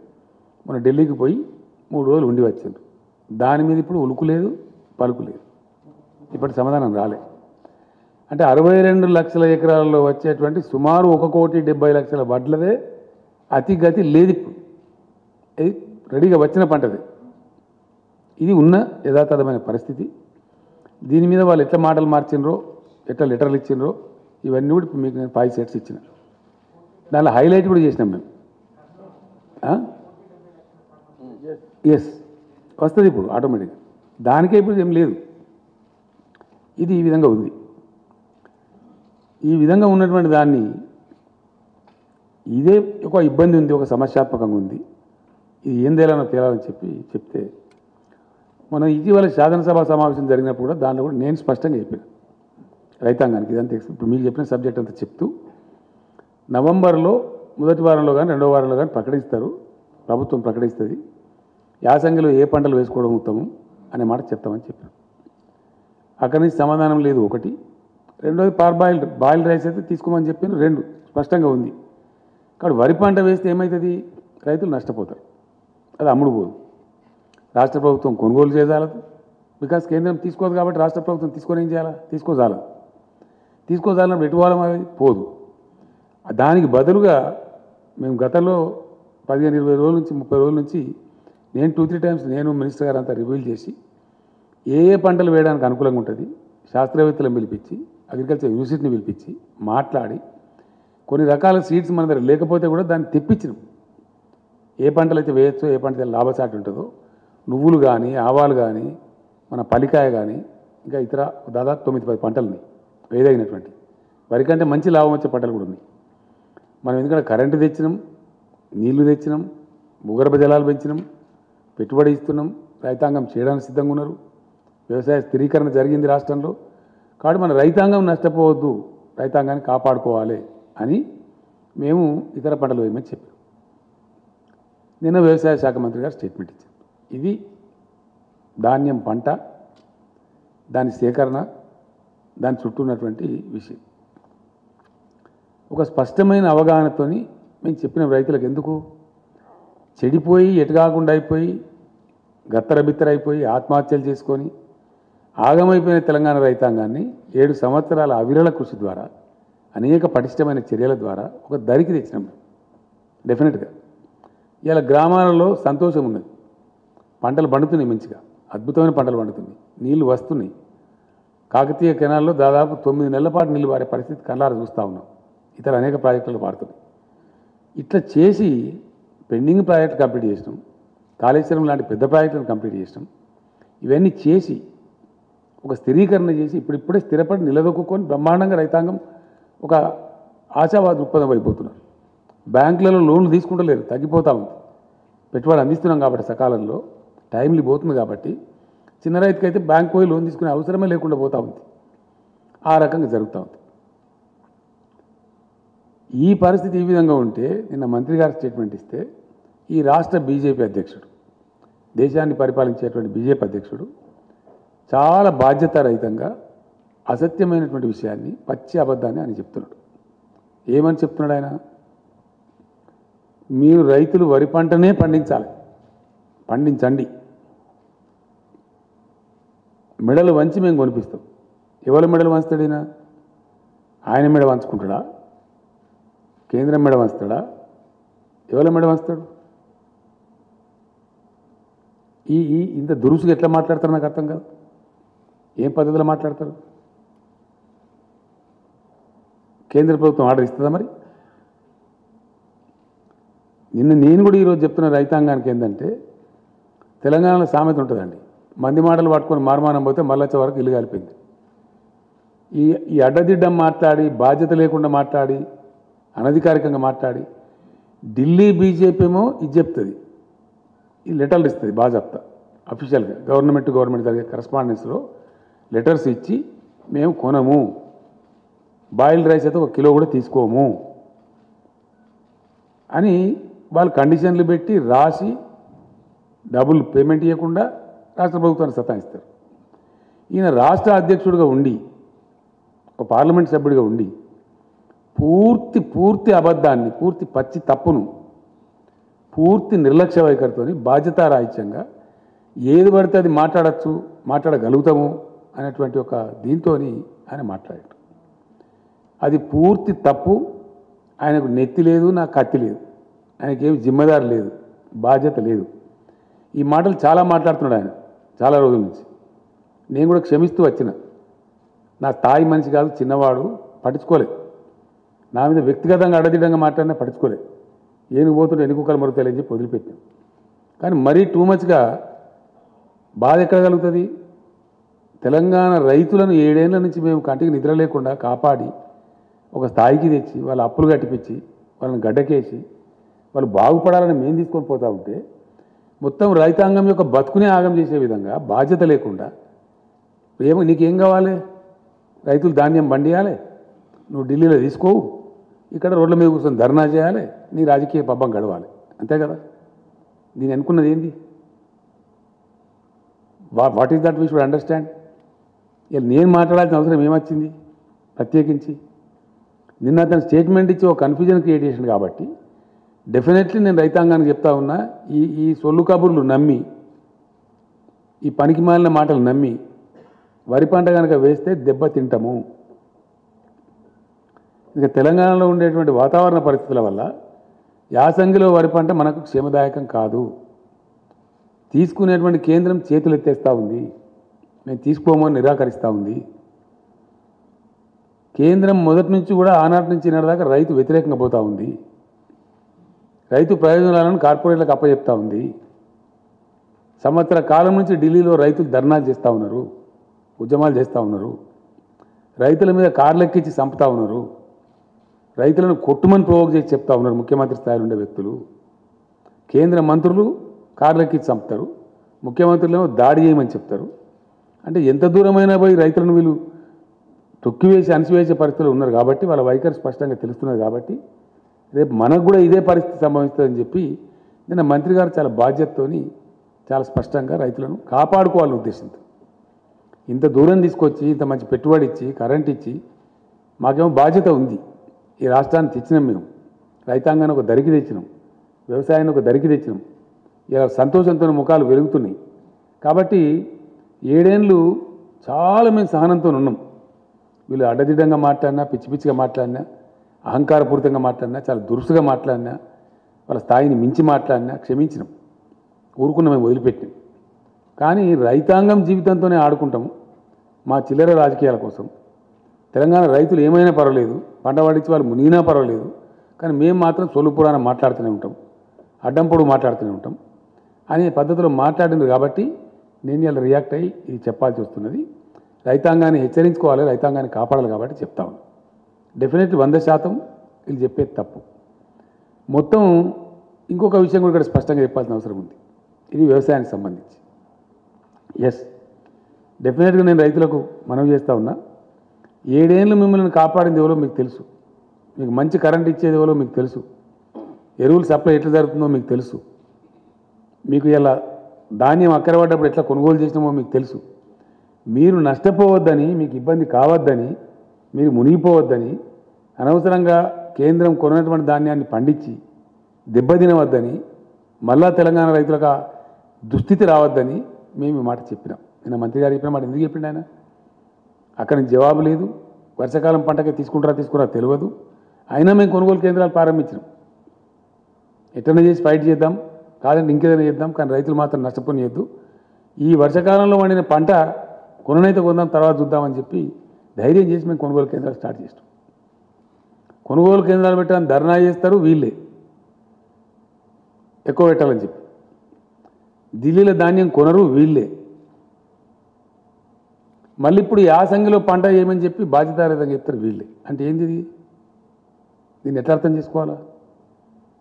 మన ఢిల్లీకి పోయి 3 రోజులు ఉండి వచ్చిండ్రు. దాని మీద ఇప్పుడు ఉలుకు లేదు, పలుకు లేదు. ఇప్పటి సమాధానం రాలే. అంటే 62 లక్షల ఎకరాల్లో వచ్చేటువంటి సుమారు 1,70,00,000 వడ్లదే అతిగతి లేదు. ఇప్పుడు ఇది రెడీగా వచ్చిన పంటది. ఇది ఉన్న యథాతథమైన పరిస్థితి. దీని మీద వాళ్ళు ఎట్లా మాటలు మార్చిండ్రో, ఎట్లా లెటర్లు ఇచ్చిండ్రో, ఇవన్నీ కూడా మీకు నేను 5 sets ఇచ్చిన. దానిలో హైలైట్ కూడా చేసినాం మేము. ఎస్, వస్తుంది ఇప్పుడు ఆటోమేటిక్గా. దానికే ఇప్పుడు ఏం లేదు. ఇది ఈ విధంగా ఉంది. ఈ విధంగా ఉన్నటువంటి దాన్ని ఇదే ఒక ఇబ్బంది ఉంది, ఒక సమస్యాత్మకంగా ఉంది. ఇది ఏం తేలాలని చెప్తే మనం ఇటీవల శాసనసభ సమావేశం జరిగినప్పుడు కూడా దాంట్లో కూడా నేను స్పష్టంగా చెప్పాను రైతాంగానికి. ఇదంతా ఇప్పుడు మీకు చెప్పిన సబ్జెక్ట్ అంతా చెప్తూ నవంబర్లో మొదటి వారంలో కానీ రెండో వారంలో కానీ ప్రకటిస్తారు, ప్రభుత్వం ప్రకటిస్తుంది. యాసంగిలో ఏ పంటలు వేసుకోవడం ఉత్తమం అనే మాట చెప్తామని చెప్పాను. అక్కడి నుంచి సమాధానం లేదు ఒకటి. రెండోది బాయిల్డ్ రైస్ అయితే తీసుకోమని చెప్పాను, 2 స్పష్టంగా ఉంది. కాబట్టి వరి పంట వేస్తే ఏమవుతుంది, రైతులు నష్టపోతారు, అది అమ్ముడు పోదు. రాష్ట్ర ప్రభుత్వం కొనుగోలు చేయజాలదు, బికాస్ కేంద్రం తీసుకోదు. కాబట్టి రాష్ట్ర ప్రభుత్వం తీసుకొని ఏం చేయాలా, తీసుకోజాలన్నప్పుడు ఎటువాలం అది పోదు. దానికి బదులుగా మేము గతంలో 15-20 రోజుల నుంచి 30 రోజుల నుంచి నేను 2-3 times నేను మినిస్టర్ గారు అంతా రివ్యూలు చేసి ఏ పంటలు వేయడానికి అనుకూలంగా ఉంటుంది శాస్త్రవేత్తలను పిలిపించి, అగ్రికల్చర్ యూనివర్సిటీని పిలిపించి మాట్లాడి కొన్ని రకాల సీడ్స్ మన దగ్గర లేకపోతే కూడా దాన్ని తెప్పించినాం. ఏ పంటలు అయితే వేయచ్చో, ఏ పంట లాభసాటి ఉంటుందో, నువ్వులు కానీ, ఆవాలు కానీ, మన పలికాయ కానీ, ఇంకా ఇతర దాదాపు 9-10 పంటలని వేదగినటువంటి వరి కంటే మంచి లాభం వచ్చే పంటలు కూడా ఉన్నాయి. మనం ఎందుకంటే కరెంటు తెచ్చినాం, నీళ్లు తెచ్చినాం, భూగర్భ జలాలు పెంచినాం, పెట్టుబడి ఇస్తున్నాం, రైతాంగం చేయడానికి సిద్ధంగా ఉన్నారు, వ్యవసాయ స్థిరీకరణ జరిగింది రాష్ట్రంలో. కాబట్టి మన రైతాంగం నష్టపోవద్దు, రైతాంగాన్ని కాపాడుకోవాలి అని మేము ఇతర పంటలు వేయమని చెప్పాం. నిన్న వ్యవసాయ శాఖ మంత్రి గారు స్టేట్మెంట్ ఇచ్చారు. ఇది ధాన్యం పంట, దాని సేకరణ, దాని చుట్టూ ఉన్నటువంటి విషయం ఒక స్పష్టమైన అవగాహనతోని మేము చెప్పిన రైతులకు ఎందుకు చెడిపోయి ఎటుకాకుండా అయిపోయి గత్తరబిత్తరైపోయి ఆత్మహత్యలు చేసుకొని ఆగమైపోయిన తెలంగాణ రైతాంగాన్ని 7 సంవత్సరాల అవిరళ కృషి ద్వారా అనేక పటిష్టమైన చర్యల ద్వారా ఒక దరికి తెచ్చినాం. డెఫినెట్గా ఇలా గ్రామాలలో సంతోషం ఉన్నది. పంటలు పండుతున్నాయి, మంచిగా అద్భుతమైన పంటలు పండుతున్నాయి, నీళ్లు వస్తున్నాయి. కాకతీయ కెనాల్లో దాదాపు 9 నెలల పాటు నీళ్లు పారే పరిస్థితి కళ్ళారా చూస్తూ ఉన్నాం. ఇతర అనేక ప్రాజెక్టులు పారుతున్నాయి. ఇట్లా చేసి పెండింగ్ ప్రాజెక్టు కంప్లీట్ చేసినాం, కాళేశ్వరం లాంటి పెద్ద ప్రాజెక్టులను కంప్లీట్ చేసినాం. ఇవన్నీ చేసి ఒక స్థిరీకరణ చేసి ఇప్పుడిప్పుడే స్థిరపడి నిలదొక్కుని బ్రహ్మాండంగా రైతాంగం ఒక ఆశావాద దృక్పథం అయిపోతున్నారు. బ్యాంకులలో లోన్లు తీసుకుంటలేరు, తగ్గిపోతూ ఉంది. పెట్టుబడి అందిస్తున్నాం కాబట్టి సకాలంలో టైంలు పోతుంది కాబట్టి చిన్న రైతుకి అయితే బ్యాంకు పోయి లోన్ తీసుకునే అవసరమే లేకుండా పోతూ ఉంది. ఆ రకంగా జరుగుతూ ఉంది. ఈ పరిస్థితి ఈ విధంగా ఉంటే నిన్న మంత్రి గారు స్టేట్మెంట్ ఇస్తే ఈ రాష్ట్ర బీజేపీ అధ్యక్షుడు, దేశాన్ని పరిపాలించేటువంటి బీజేపీ అధ్యక్షుడు చాలా బాధ్యతారహితంగా అసత్యమైనటువంటి విషయాన్ని, పచ్చి అబద్ధాన్ని ఆయన చెప్తున్నాడు. ఏమని చెప్తున్నాడు ఆయన? మీరు రైతులు వరి పంటనే పండించాలి, పండించండి, మెడలు వంచి మేము కొనిపిస్తాం. ఎవరి మెడలు వంచుతాడు ఈయన? ఆయన మెడ వంచుకుంటాడా? కేంద్రం మెడ వంచుతాడా? ఎవరి మెడ వంచుతాడు? ఇంత దురుసుగా ఎట్లా మాట్లాడతారు నాకు అర్థం కాదు. ఏం పద్ధతిలో మాట్లాడతారు? కేంద్ర ప్రభుత్వం ఆర్డర్ ఇస్తుందా మరి? నేను కూడా ఈరోజు చెప్తున్న రైతాంగానికి ఏంటంటే, తెలంగాణలో సామెత ఉంటుందండి, మంది మాటలు పట్టుకొని మారుమానం పోతే మళ్ళొచ్చే వరకు ఇల్లు కాలిపోయింది. ఈ అడ్డదిడ్డం మాట్లాడి, బాధ్యత లేకుండా మాట్లాడి, అనధికారికంగా మాట్లాడి, ఢిల్లీ బీజేపీ ఏమో ఇది చెప్తుంది, ఈ లెటర్లు ఇస్తుంది బాజాప్తా అఫీషియల్గా, గవర్నమెంట్ జరిగే కరస్పాండెన్స్లో లెటర్స్ ఇచ్చి మేము కొనము, బాయిల్డ్ రైస్ అయితే 1 కిలో కూడా తీసుకోము అని వాళ్ళు కండిషన్లు పెట్టి రాసి డబ్బులు పేమెంట్ ఇవ్వకుండా రాష్ట్ర ప్రభుత్వాన్ని సతాయిస్తారు. ఈయన రాష్ట్ర అధ్యక్షుడిగా ఉండి, ఒక పార్లమెంట్ సభ్యుడిగా ఉండి పూర్తి అబద్ధాన్ని, పూర్తి పచ్చి తప్పును, పూర్తి నిర్లక్ష్య వైఖరితో బాధ్యతారాహిత్యంగా ఏది పడితే అది మాట్లాడచ్చు, మాట్లాడగలుగుతాము అనేటువంటి ఒక దీంతో ఆయన మాట్లాడారు. అది పూర్తి తప్పు. ఆయనకు నెత్తి లేదు, నాకు కత్తి లేదు, ఆయనకేమి జిమ్మదారు లేదు, బాధ్యత లేదు. ఈ మాటలు చాలా మాట్లాడుతున్నాడు ఆయన చాలా రోజుల నుంచి. నేను కూడా క్షమిస్తూ వచ్చిన, నా స్థాయి మనిషి కాదు, చిన్నవాడు, పట్టించుకోలేదు. నా మీద వ్యక్తిగతంగా అడదిడంగా మాట్లాడినా పట్టించుకోలేదు. ఏనుగు పోతుంటే ఎన్నికలు మరుగుతాయని చెప్పి వదిలిపెట్టాం. కానీ మరీ టూ మచ్గా బాధ ఎక్కడ కలుగుతుంది? తెలంగాణ రైతులను 7 ఏళ్ల నుంచి మేము కంటికి నిద్ర లేకుండా కాపాడి ఒక స్థాయికి తెచ్చి, వాళ్ళ అప్పులు కట్టిపించి, వాళ్ళని గడ్డకేసి, వాళ్ళు బాగుపడాలని మేము తీసుకొని పోతూ ఉంటే మొత్తం రైతాంగం యొక్క బతుకునే ఆగం చేసే విధంగా బాధ్యత లేకుండా, ఏమో నీకేం కావాలి? రైతులు ధాన్యం పండియాలి, నువ్వు ఢిల్లీలో తీసుకోవు, ఇక్కడ రోడ్ల మీద కూర్చొని ధర్నా చేయాలి, నీ రాజకీయ పబ్బం గడవాలి, అంతే కదా? నేను అనుకున్నది ఏంది? What is that we should understand? ఇలా నేను మాట్లాడాల్సిన అవసరం ఏమొచ్చింది ప్రత్యేకించి? నిన్న అతను స్టేట్మెంట్ ఇచ్చి ఒక కన్ఫ్యూజన్ క్రియేట్ చేసింది కాబట్టి డెఫినెట్లీ నేను రైతాంగానికి చెప్తా ఉన్నా, ఈ సొల్లు కబుర్లు నమ్మి, ఈ పనికి మాలిన మాటలు నమ్మి వరి పంట కనుక వేస్తే దెబ్బ తింటాము. ఇక తెలంగాణలో ఉండేటువంటి వాతావరణ పరిస్థితుల వల్ల యాసంగిలో వరి పంట మనకు క్షేమదాయకం కాదు. తీసుకునేటువంటి కేంద్రం చేతులు ఎత్తేస్తూ ఉంది, మేము తీసుకోమని నిరాకరిస్తూ ఉంది. కేంద్రం మొదటి నుంచి కూడా ఆనాటి నుంచి ఈనాటిదాకా రైతు వ్యతిరేకంగా పోతూ ఉంది. రైతు ప్రయోజనాలను కార్పొరేట్లకు అప్పచెప్తా ఉంది. సంవత్సర కాలం నుంచి ఢిల్లీలో రైతులు ధర్నాలు చేస్తూ ఉన్నారు, ఉద్యమాలు చేస్తూ ఉన్నారు, రైతుల మీద కార్లెక్కించి చంపుతా ఉన్నారు, రైతులను కొట్టుమని ప్రోవోక్ చేసి చెప్తా ఉన్నారు ముఖ్యమంత్రి స్థాయిలో ఉండే వ్యక్తులు. కేంద్ర మంత్రులు కార్లెక్కించి చంపుతారు, ముఖ్యమంత్రులేమో దాడి చేయమని చెప్తారు. అంటే ఎంత దూరమైనా పోయి రైతులను వీళ్ళు తొక్కివేసి అణిసివేసే పరిస్థితులు ఉన్నారు కాబట్టి వాళ్ళ వైఖరి స్పష్టంగా తెలుస్తున్నది. కాబట్టి రేపు మనకు కూడా ఇదే పరిస్థితి సంభవిస్తుందని చెప్పి నిన్న మంత్రి గారు చాలా బాధ్యతతోని చాలా స్పష్టంగా రైతులను కాపాడుకోవాలనే ఉద్దేశంతో ఇంత దూరం తీసుకొచ్చి, ఇంత మంచి పెట్టుబడి ఇచ్చి, కరెంట్ ఇచ్చి, మాకేమో బాధ్యత ఉంది. ఈ రాష్ట్రాన్ని తెచ్చినాం, మేము రైతాంగాన్ని ఒక దరికి తెచ్చినాం, వ్యవసాయాన్ని ఒక దరికి తెచ్చినాం. ఇలా సంతోషంతో ముఖాలు వెలుగుతున్నాయి. కాబట్టి 7 ఏళ్ళు చాలా మేము సహనంతో ఉన్నాం. వీళ్ళు అడ్డదిడ్డంగా మాట్లాడినా, పిచ్చి పిచ్చిగా మాట్లాడినా, అహంకారపూరితంగా మాట్లాడినా, చాలా దురుసుగా మాట్లాడినా, వాళ్ళ స్థాయిని మించి మాట్లాడినా క్షమించినాం, ఊరుకున్న మేము వదిలిపెట్టినాం. కానీ రైతాంగం జీవితంతోనే ఆడుకుంటాము మా చిల్లర రాజకీయాల కోసం. తెలంగాణ రైతులు ఏమైనా పర్వాలేదు, పంట పండించి వాళ్ళు మునిగినా పర్వాలేదు, కానీ మేము మాత్రం సొల్లు పురాణం మాట్లాడుతూనే ఉంటాం, అడ్డం పొడుగు మాట్లాడుతూనే ఉంటాం అనే పద్ధతిలో మాట్లాడింది. కాబట్టి నేను ఇలా రియాక్ట్ అయ్యి ఇది చెప్పాల్సి వస్తున్నది. రైతాంగాన్ని హెచ్చరించుకోవాలి, రైతాంగాన్ని కాపాడాలి కాబట్టి చెప్తా ఉన్నాను. డెఫినెట్లీ 100% వీళ్ళు చెప్పేది తప్పు. మొత్తం ఇంకొక విషయం కూడా ఇక్కడ స్పష్టంగా చెప్పాల్సిన అవసరం ఉంది. ఇది వ్యవసాయానికి సంబంధించి. ఎస్, డెఫినెట్గా నేను రైతులకు మనవి చేస్తూ ఉన్నా. 7 ఏళ్ళు మిమ్మల్ని కాపాడింది ఎవరో మీకు తెలుసు, మీకు మంచి కరెంట్ ఇచ్చేది ఎవరో మీకు తెలుసు, ఎరువులు సప్లై ఎట్లా జరుగుతుందో మీకు తెలుసు, మీకు ఇలా ధాన్యం అక్కరపడ్డప్పుడు ఎట్లా కొనుగోలు చేసినామో మీకు తెలుసు. మీరు నష్టపోవద్దని, మీకు ఇబ్బంది కావద్దని, మీరు మునిగిపోవద్దని, అనవసరంగా కేంద్రం కొన్నటువంటి ధాన్యాన్ని పండించి దెబ్బతినవద్దని, మళ్ళా తెలంగాణ రైతులకు దుస్థితి రావద్దని మేము ఈ మాట చెప్పినాం. నిన్న మంత్రి గారు చెప్పిన మాట ఎందుకు చెప్పిండు ఆయన? అక్కడి నుంచి జవాబు లేదు. వర్షాకాలం పంటకే తీసుకున్నారా తెలియదు. అయినా మేము కొనుగోలు కేంద్రాలు ప్రారంభించినాం. ఎట్లనే చేసి ఫైట్ చేద్దాం, కాదంటే ఇంకేదైనా చేద్దాం, కానీ రైతులు మాత్రం నష్టపోనియద్దు. ఈ వర్షాకాలంలో వండిన పంట కొననైతే కొందాం, తర్వాత చూద్దామని చెప్పి ధైర్యం చేసి మేము కొనుగోలు కేంద్రాలు స్టార్ట్ చేస్తాం. కొనుగోలు కేంద్రాలు పెట్టాలని ధర్నా చేస్తారు వీళ్ళే, ఎక్కువ పెట్టాలని చెప్పి. ఢిల్లీలో ధాన్యం కొనరు వీళ్ళే. మళ్ళీ ఇప్పుడు యాసంగిలో పంట ఏమని చెప్పి బాధ్యతారహితంగా చెప్తారు వీళ్ళే. అంటే ఏంది ఇది? దీన్ని ఎట్లా అర్థం చేసుకోవాలా?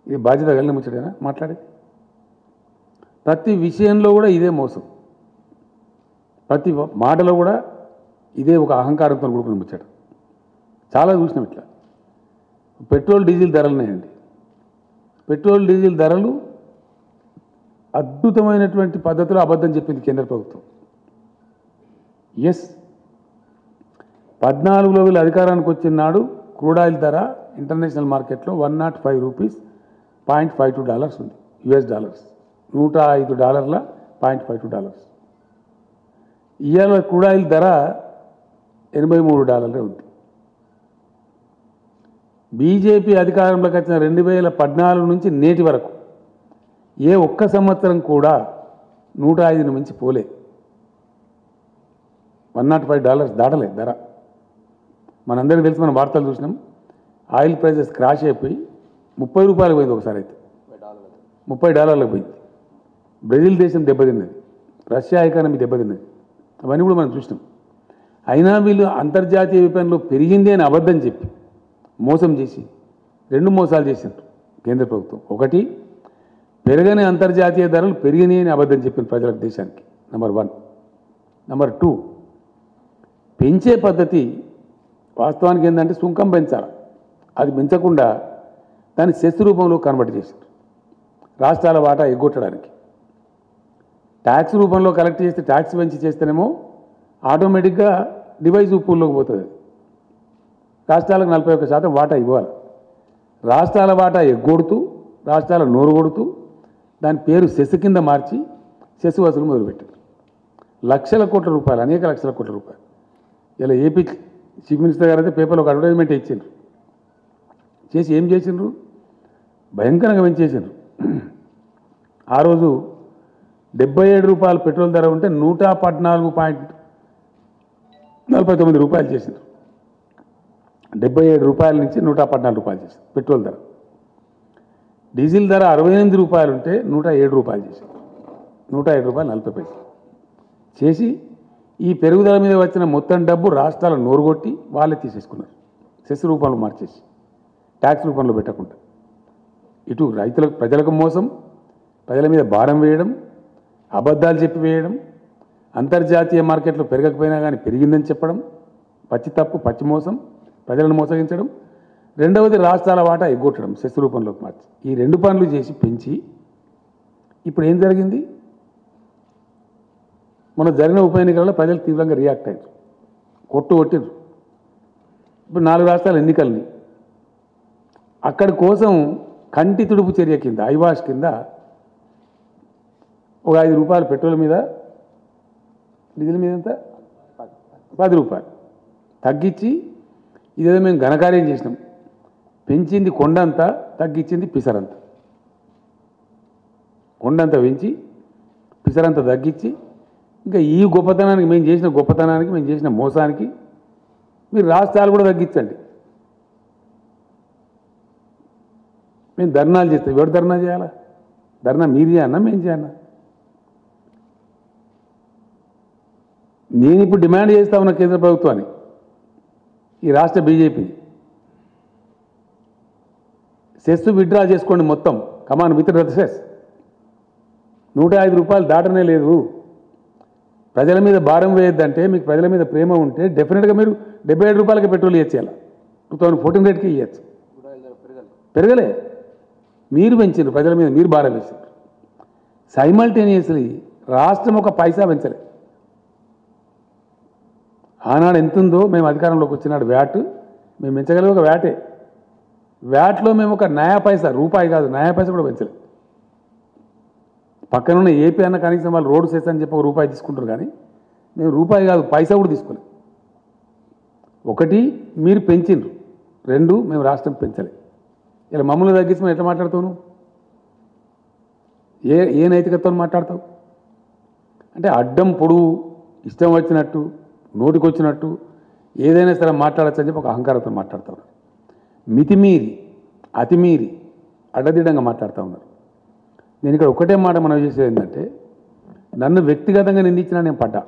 ఇది బాధ్యత కలిగిన ముచ్చటేనా మాట్లాడేది? ప్రతి విషయంలో కూడా ఇదే మోసం, ప్రతి మాటలో కూడా ఇదే ఒక అహంకారంతో కూడుకుని ముచ్చట. చాలా చూసినాం ఇట్లా. పెట్రోల్ డీజిల్ ధరలున్నాయండి. పెట్రోల్ డీజిల్ ధరలు అద్భుతమైనటువంటి పద్ధతిలో అబద్ధం చెప్పింది కేంద్ర ప్రభుత్వం. ఎస్, 14లో వీళ్ళు అధికారానికి వచ్చిన నాడు క్రూడ్ ఆయిల్ ధర ఇంటర్నేషనల్ మార్కెట్లో $105.52 ఉంది, US డాలర్స్, $105 $0.52. ఇవాళ క్రూడ్ ఆయిల్ ధర $83 ఉంది. బీజేపీ అధికారంలోకి వచ్చిన 2014 నుంచి నేటి వరకు ఏ ఒక్క సంవత్సరం కూడా 105 మించి పోలే. $105 దాటలే ధర. మనందరికీ తెలిసి మనం వార్తలు చూసినాం. ఆయిల్ ప్రైజెస్ క్రాష్ అయిపోయి $30 పోయింది ఒకసారి, అయితే $30 పోయింది. బ్రెజిల్ దేశం దెబ్బతిన్నది, రష్యా ఎకానమీ దెబ్బతిన్నది, అవన్నీ కూడా మనం చూసినాం. అయినా వీళ్ళు అంతర్జాతీయ విపణిలో పెరిగింది అని అబద్ధం చెప్పి మోసం చేసి 2 మోసాలు చేసిండ్రు కేంద్ర ప్రభుత్వం. ఒకటి, పెరగని అంతర్జాతీయ ధరలు పెరిగినాయి అని అబద్ధం చెప్పింది ప్రజలకు, దేశానికి. నెంబర్ 1. నెంబర్ 2, పెంచే పద్ధతి వాస్తవానికి ఏంటంటే సుంకం పెంచాలి, అది పెంచకుండా దాన్ని సెస్ రూపంలో కన్వర్ట్ చేసిండ్రు రాష్ట్రాల వాటా ఎగ్గొట్టడానికి. ట్యాక్స్ రూపంలో కలెక్ట్ చేస్తే, ట్యాక్స్ పెంచి చేస్తేనేమో ఆటోమేటిక్గా డివైజ్ పూల్లోకి పోతుంది. రాష్ట్రాలకు 41% వాటా ఇవ్వాలి. రాష్ట్రాల వాటా ఎగ్గొడుతూ, రాష్ట్రాల నోరు కొడుతూ దాని పేరు సెస్ కింద మార్చి సెస్ వసూలు మొదలుపెట్టారు. లక్షల కోట్ల రూపాయలు, అనేక లక్షల కోట్ల రూపాయలు. ఇలా ఏపీ చీఫ్ మినిస్టర్ గారు అయితే పేపర్లో ఒక అడ్వర్టైజ్మెంట్ ఇచ్చిండ్రు. చేసి ఏం చేసిండ్రు? భయంకరంగా పెంచేసిండ్రు. ఆ రోజు $77 పెట్రోల్ ధర ఉంటే $114.49 చేసిండ్రు. $77 నుంచి $114 చేసింది పెట్రోల్ ధర. డీజిల్ ధర $68 ఉంటే $107 చేసింది, $107.40 చేసి ఈ పెరుగుదల మీద వచ్చిన మొత్తం డబ్బు రాష్ట్రాల నోరుగొట్టి వాళ్ళే తీసేసుకున్నారు. సెస్ రూపంలో మార్చేసి, ట్యాక్స్ రూపంలో పెట్టకుండా. ఇటు రైతులకు, ప్రజలకు మోసం, ప్రజల మీద భారం వేయడం, అబద్ధాలు చెప్పి వేయడం, అంతర్జాతీయ మార్కెట్లో పెరగకపోయినా కానీ పెరిగిందని చెప్పడం, పచ్చి తప్పు, పచ్చి మోసం, ప్రజలను మోసగించడం. రెండవది, రాష్ట్రాల వాటా ఎగ్గొట్టడం సెస్ రూపంలోకి మార్చి. ఈ 2 పనులు చేసి పెంచి ఇప్పుడు ఏం జరిగింది? మన జరిగిన ఉప ఎన్నికలలో ప్రజలు తీవ్రంగా రియాక్ట్ అయ్యారు, కొట్టిండ్రు. ఇప్పుడు 4 రాష్ట్రాల ఎన్నికల్ని అక్కడి కోసం కంటి తుడుపు చర్య కింద, ఐవాష్ కింద ఒక $5 పెట్రోల్ మీద, డీజిల్ మీద ఎంత $10 తగ్గించి, ఇదేదో మేము ఘనకార్యం చేసినాం, పెంచింది కొండంతా, తగ్గించింది పిసరంత. కొండంత పెంచి పిసరంత తగ్గించి ఇంకా ఈ గొప్పతనానికి మేము చేసిన గొప్పతనానికి మేము చేసిన మోసానికి మీరు రాష్ట్రాలు కూడా తగ్గించండి. మేము ధర్నాలు చేస్తాం. ఎవరు ధర్నా చేయాలా? ధర్నా మీరు చేయన్నా మేము చేయన్నా? నేను ఇప్పుడు డిమాండ్ చేస్తా ఉన్నా కేంద్ర ప్రభుత్వాన్ని, ఈ రాష్ట్ర బీజేపీ సెస్ విత్డ్రా చేసుకోండి మొత్తం. కమాన్ విత్డ్రా సెస్. 105 రూపాయలు దాటనే లేదు. ప్రజల మీద భారం వేయొద్దంటే, మీకు ప్రజల మీద ప్రేమ ఉంటే డెఫినెట్గా మీరు 77 రూపాయలకి పెట్రోల్ ఇచ్చేయాలి. 2014 రేట్కి ఇవ్వచ్చు. పెరగలే, మీరు పెంచారు. ప్రజల మీద మీరు భారం వేశారు. సైమల్టేనియస్లీ రాష్ట్రం ఒక పైసా పెంచలే. ఆనాడు ఎంత ఉందో మేము అధికారంలోకి వచ్చినాడు వ్యాట్ మేము పెంచగలిగే ఒక వ్యాటే. వ్యాట్లో మేము ఒక నయా పైసా, రూపాయి కాదు నయా పైసా కూడా పెంచలేదు. పక్కనున్న ఏపీ అన్న కనీసం వాళ్ళు రోడ్డు సెస్ అని చెప్పి ఒక రూపాయి తీసుకుంటారు, కానీ మేము రూపాయి కాదు పైసా కూడా తీసుకోలేదు. ఒకటి మీరు పెంచిండ్రు, 2 మేము రాష్ట్రం పెంచలే. ఇలా మమ్మల్ని తగ్గించి మనం ఎట్లా మాట్లాడుతావు? ఏ నైతికతతో మాట్లాడతావు? అంటే అడ్డం పొడువు ఇష్టం వచ్చినట్టు నోటికి వచ్చినట్టు ఏదైనా సరే మాట్లాడచ్చని చెప్పి ఒక అహంకారంతో మాట్లాడుతూ మితిమీరి అతిమీరి అడ్డదిడ్డంగా మాట్లాడుతూ ఉన్నారు. నేను ఇక్కడ ఒకటే మాట మనం చేసేది ఏంటంటే, నన్ను వ్యక్తిగతంగా నిందించినా నేను పడ్డా.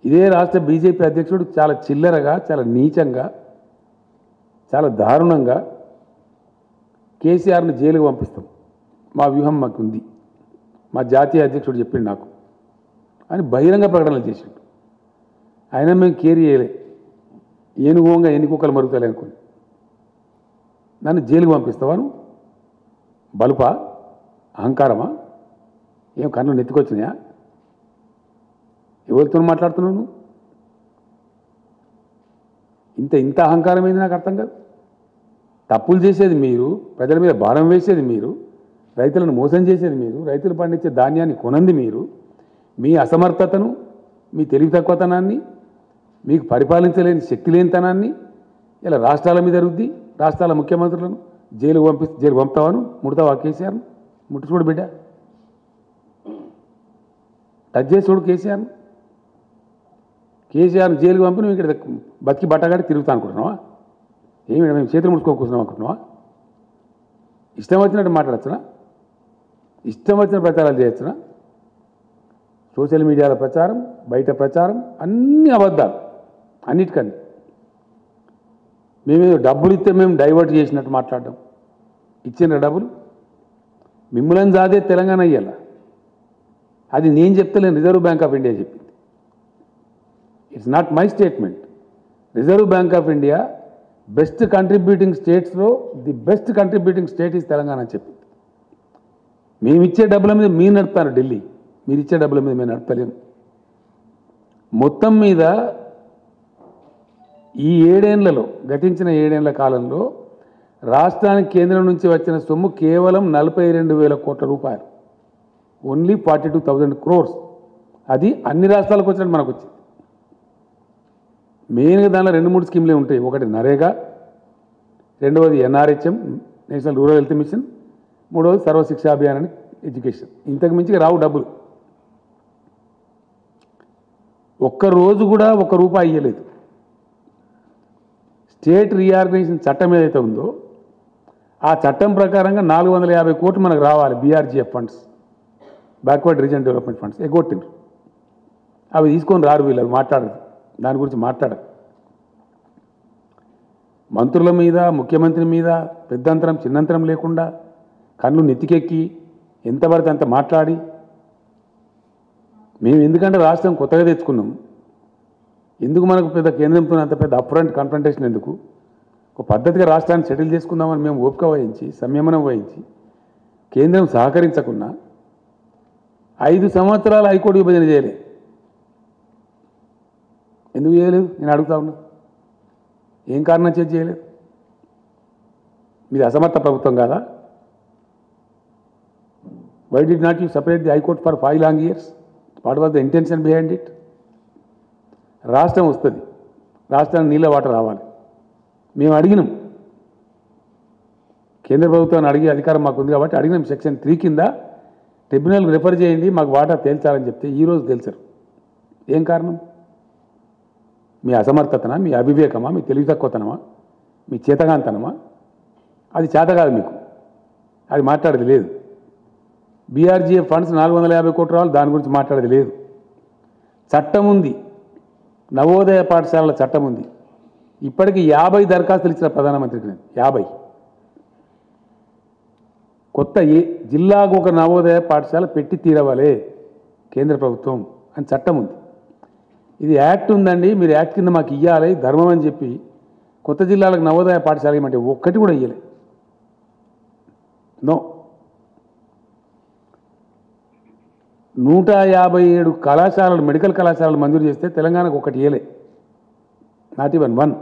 ఇదే రాష్ట్ర బీజేపీ అధ్యక్షుడు చాలా చిల్లరగా, చాలా నీచంగా, చాలా దారుణంగా కేసీఆర్ను జైలుకు పంపిస్తాం, మా వ్యూహం మాకుంది, మా జాతీయ అధ్యక్షుడు చెప్పిండు నాకు అని బహిరంగ ప్రకటనలు చేసిండు. అయినా మేము కేర్ చేయలే. ఏనుగోంగా ఎన్ని కుక్కలు మరుగుతాయి అనుకుని నన్ను జైలుకు పంపిస్తావాను? బలుపా? అహంకారమా? ఏం కన్ను నెత్తికొచ్చినాయా? ఎవరితో మాట్లాడుతున్నావు నువ్వు? ఇంత అహంకారం ఏంది నాకు అర్థం కాదు. తప్పులు చేసేది మీరు, ప్రజల మీద భారం వేసేది మీరు, రైతులను మోసం చేసేది మీరు, రైతులు పండించే ధాన్యాన్ని కొనంది మీరు. మీ అసమర్థతను, మీ తెలివి తక్కువతనాన్ని, మీకు పరిపాలించలేని శక్తి లేనితనాన్ని ఇలా రాష్ట్రాల మీద రుద్ది రాష్ట్రాల ముఖ్యమంత్రులను జైలు పంపుతావాను? ముడతావా కేసీఆర్ను? ముట్టి చూడు బిడ్డ, టచ్ చేసి చూడు కేసీఆర్ను. కేసీఆర్ను జైలుకు పంపి నువ్వు ఇక్కడ బతికి బట్టగాడి తిరుగుతా అనుకుంటున్నావా? ఏమి మేము చేతులు ముడుచుకొని కూర్చున్నాం అనుకుంటున్నావా? ఇష్టం వచ్చినట్టు మాట్లాడచ్చునా? ఇష్టం వచ్చిన ప్రచారాలు చేయొచ్చునా? సోషల్ మీడియాలో ప్రచారం, బయట ప్రచారం అన్ని అబద్ధాలు. అన్నిటికన్నీ మేము డబ్బులు ఇస్తే మేము డైవర్ట్ చేసినట్టు మాట్లాడడం. ఇచ్చిన డబ్బులు మిమ్మల్ని జాదే తెలంగాణ అయ్యాల. అది నేను చెప్తలేను, రిజర్వ్ బ్యాంక్ ఆఫ్ ఇండియా చెప్పింది. It's not my statement. Reserve Bank of India best contributing స్టేట్స్లో the best contributing state is Telangana అని చెప్పింది. మేము ఇచ్చే డబ్బుల మీద మీరు నడుపుతారు ఢిల్లీ, మీరు ఇచ్చే డబ్బుల మీద మేము నడపలేము. మొత్తం మీద ఈ 7 ఏళ్లలో, గతించిన 7 ఏళ్ల కాలంలో రాష్ట్రానికి కేంద్రం నుంచి వచ్చిన సొమ్ము కేవలం 42,000 కోట్ల రూపాయలు. Only 42,000 crores. అది అన్ని రాష్ట్రాలకు వచ్చినట్టు మనకు వచ్చింది. మెయిన్గా దానిలో 2-3 స్కీమ్లే ఉంటాయి. ఒకటి నరేగా, రెండవది NRHM, national rural health machine, మూడవది సర్వశిక్ష అభియాన్ అని ఎడ్యుకేషన్. ఇంతకు మించి రావు డబ్బులు. ఒక్కరోజు కూడా ₹1 ఇవ్వలేదు. స్టేట్ రీఆర్గనైజేషన్ చట్టం ఏదైతే ఉందో ఆ చట్టం ప్రకారంగా 450 కోట్లు మనకు రావాలి. BRGF funds, backward region development funds ఎగ్గొట్టిండ్రు. అవి తీసుకొని రారు వీళ్ళు, మాట్లాడరు, దాని గురించి మాట్లాడరు. మంత్రుల మీద, ముఖ్యమంత్రి మీద పెద్దంతరం చిన్నంతరం లేకుండా కళ్ళు నెత్తికెక్కి ఎంత పడితే అంత మాట్లాడి, మేము ఎందుకంటే రాష్ట్రం కొత్తగా తెచ్చుకున్నాం, ఎందుకు మనకు పెద్ద కేంద్రంతో అంత పెద్ద అప్ఫ్రంట్ కన్ఫ్రంటేషన్ ఎందుకు, ఒక పద్ధతిగా రాష్ట్రాన్ని సెటిల్ చేసుకుందామని మేము ఓపిక వహించి, సంయమనం వహించి, కేంద్రం సహకరించకున్నా 5 సంవత్సరాలు హైకోర్టు విభజన చేయలే. ఎందుకు చేయలేదు నేను అడుగుతా ఉన్నా? ఏం కారణం చేసి చేయలేదు? మీది అసమర్థ ప్రభుత్వం కాదా? Why did not you separate the high court for 5 long years? What was the intention behind it? రాష్ట్రం వస్తుంది, రాష్ట్రానికి నీళ్ళ వాటర్ రావాలి. మేము అడిగినాం, కేంద్ర ప్రభుత్వాన్ని అడిగే అధికారం మాకు ఉంది కాబట్టి అడిగినాం. సెక్షన్ 3 కింద ట్రిబ్యునల్కి రిఫర్ చేయండి మాకు వాటా తేల్చాలని చెప్తే ఈరోజు తేల్చారు. ఏం కారణం? మీ అసమర్థతనా, మీ అవివేకమా, మీ తెలివి తక్కువతనమా, మీ చేతగాంతనమా? అది చేత కాదు మీకు, అది మాట్లాడేది లేదు. బీఆర్జీఎఫ్ ఫండ్స్ 450 కోట్లు రావాలి, దాని గురించి మాట్లాడేది లేదు. చట్టం ఉంది, నవోదయ పాఠశాలల చట్టం ఉంది. ఇప్పటికీ 50 దరఖాస్తులు ఇచ్చిన ప్రధానమంత్రికి నేను 50. కొత్త జిల్లాకు ఒక నవోదయ పాఠశాల పెట్టి తీరవాలే కేంద్ర ప్రభుత్వం అని చట్టం ఉంది. ఇది యాక్ట్ ఉందండి, మీరు యాక్ట్ కింద మాకు ఇవ్వాలి ధర్మం అని చెప్పి కొత్త జిల్లాలకు నవోదయ పాఠశాల ఇవ్వమంటే ఒక్కటి కూడా ఇవ్వలే. నో. 157 కళాశాలలు, మెడికల్ కళాశాలలు మంజూరు చేస్తే తెలంగాణకు ఒకటి ఇవ్వలే. Not even one.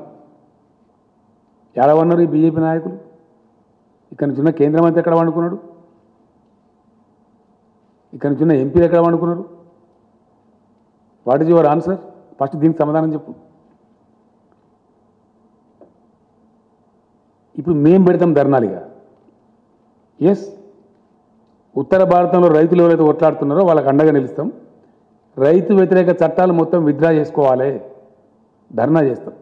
ఎలా ఉన్నారు ఈ బీజేపీ నాయకులు? ఇక్కడ నుంచి ఉన్న కేంద్ర మంత్రి ఎక్కడ వండుకున్నాడు? ఇక్కడ నుంచి ఉన్న ఎంపీలు ఎక్కడ వండుకున్నారు? What is your answer? First దీనికి సమాధానం చెప్పు. ఇప్పుడు మేం పెడతాం ధర్నాలుగా. ఎస్, ఉత్తర భారతంలో రైతులు ఎవరైతే కొట్లాడుతున్నారో వాళ్ళకి అండగా నిలుస్తాం. రైతు వ్యతిరేక చట్టాలు మొత్తం విత్డ్రా చేసుకోవాలి, ధర్నా చేస్తాం.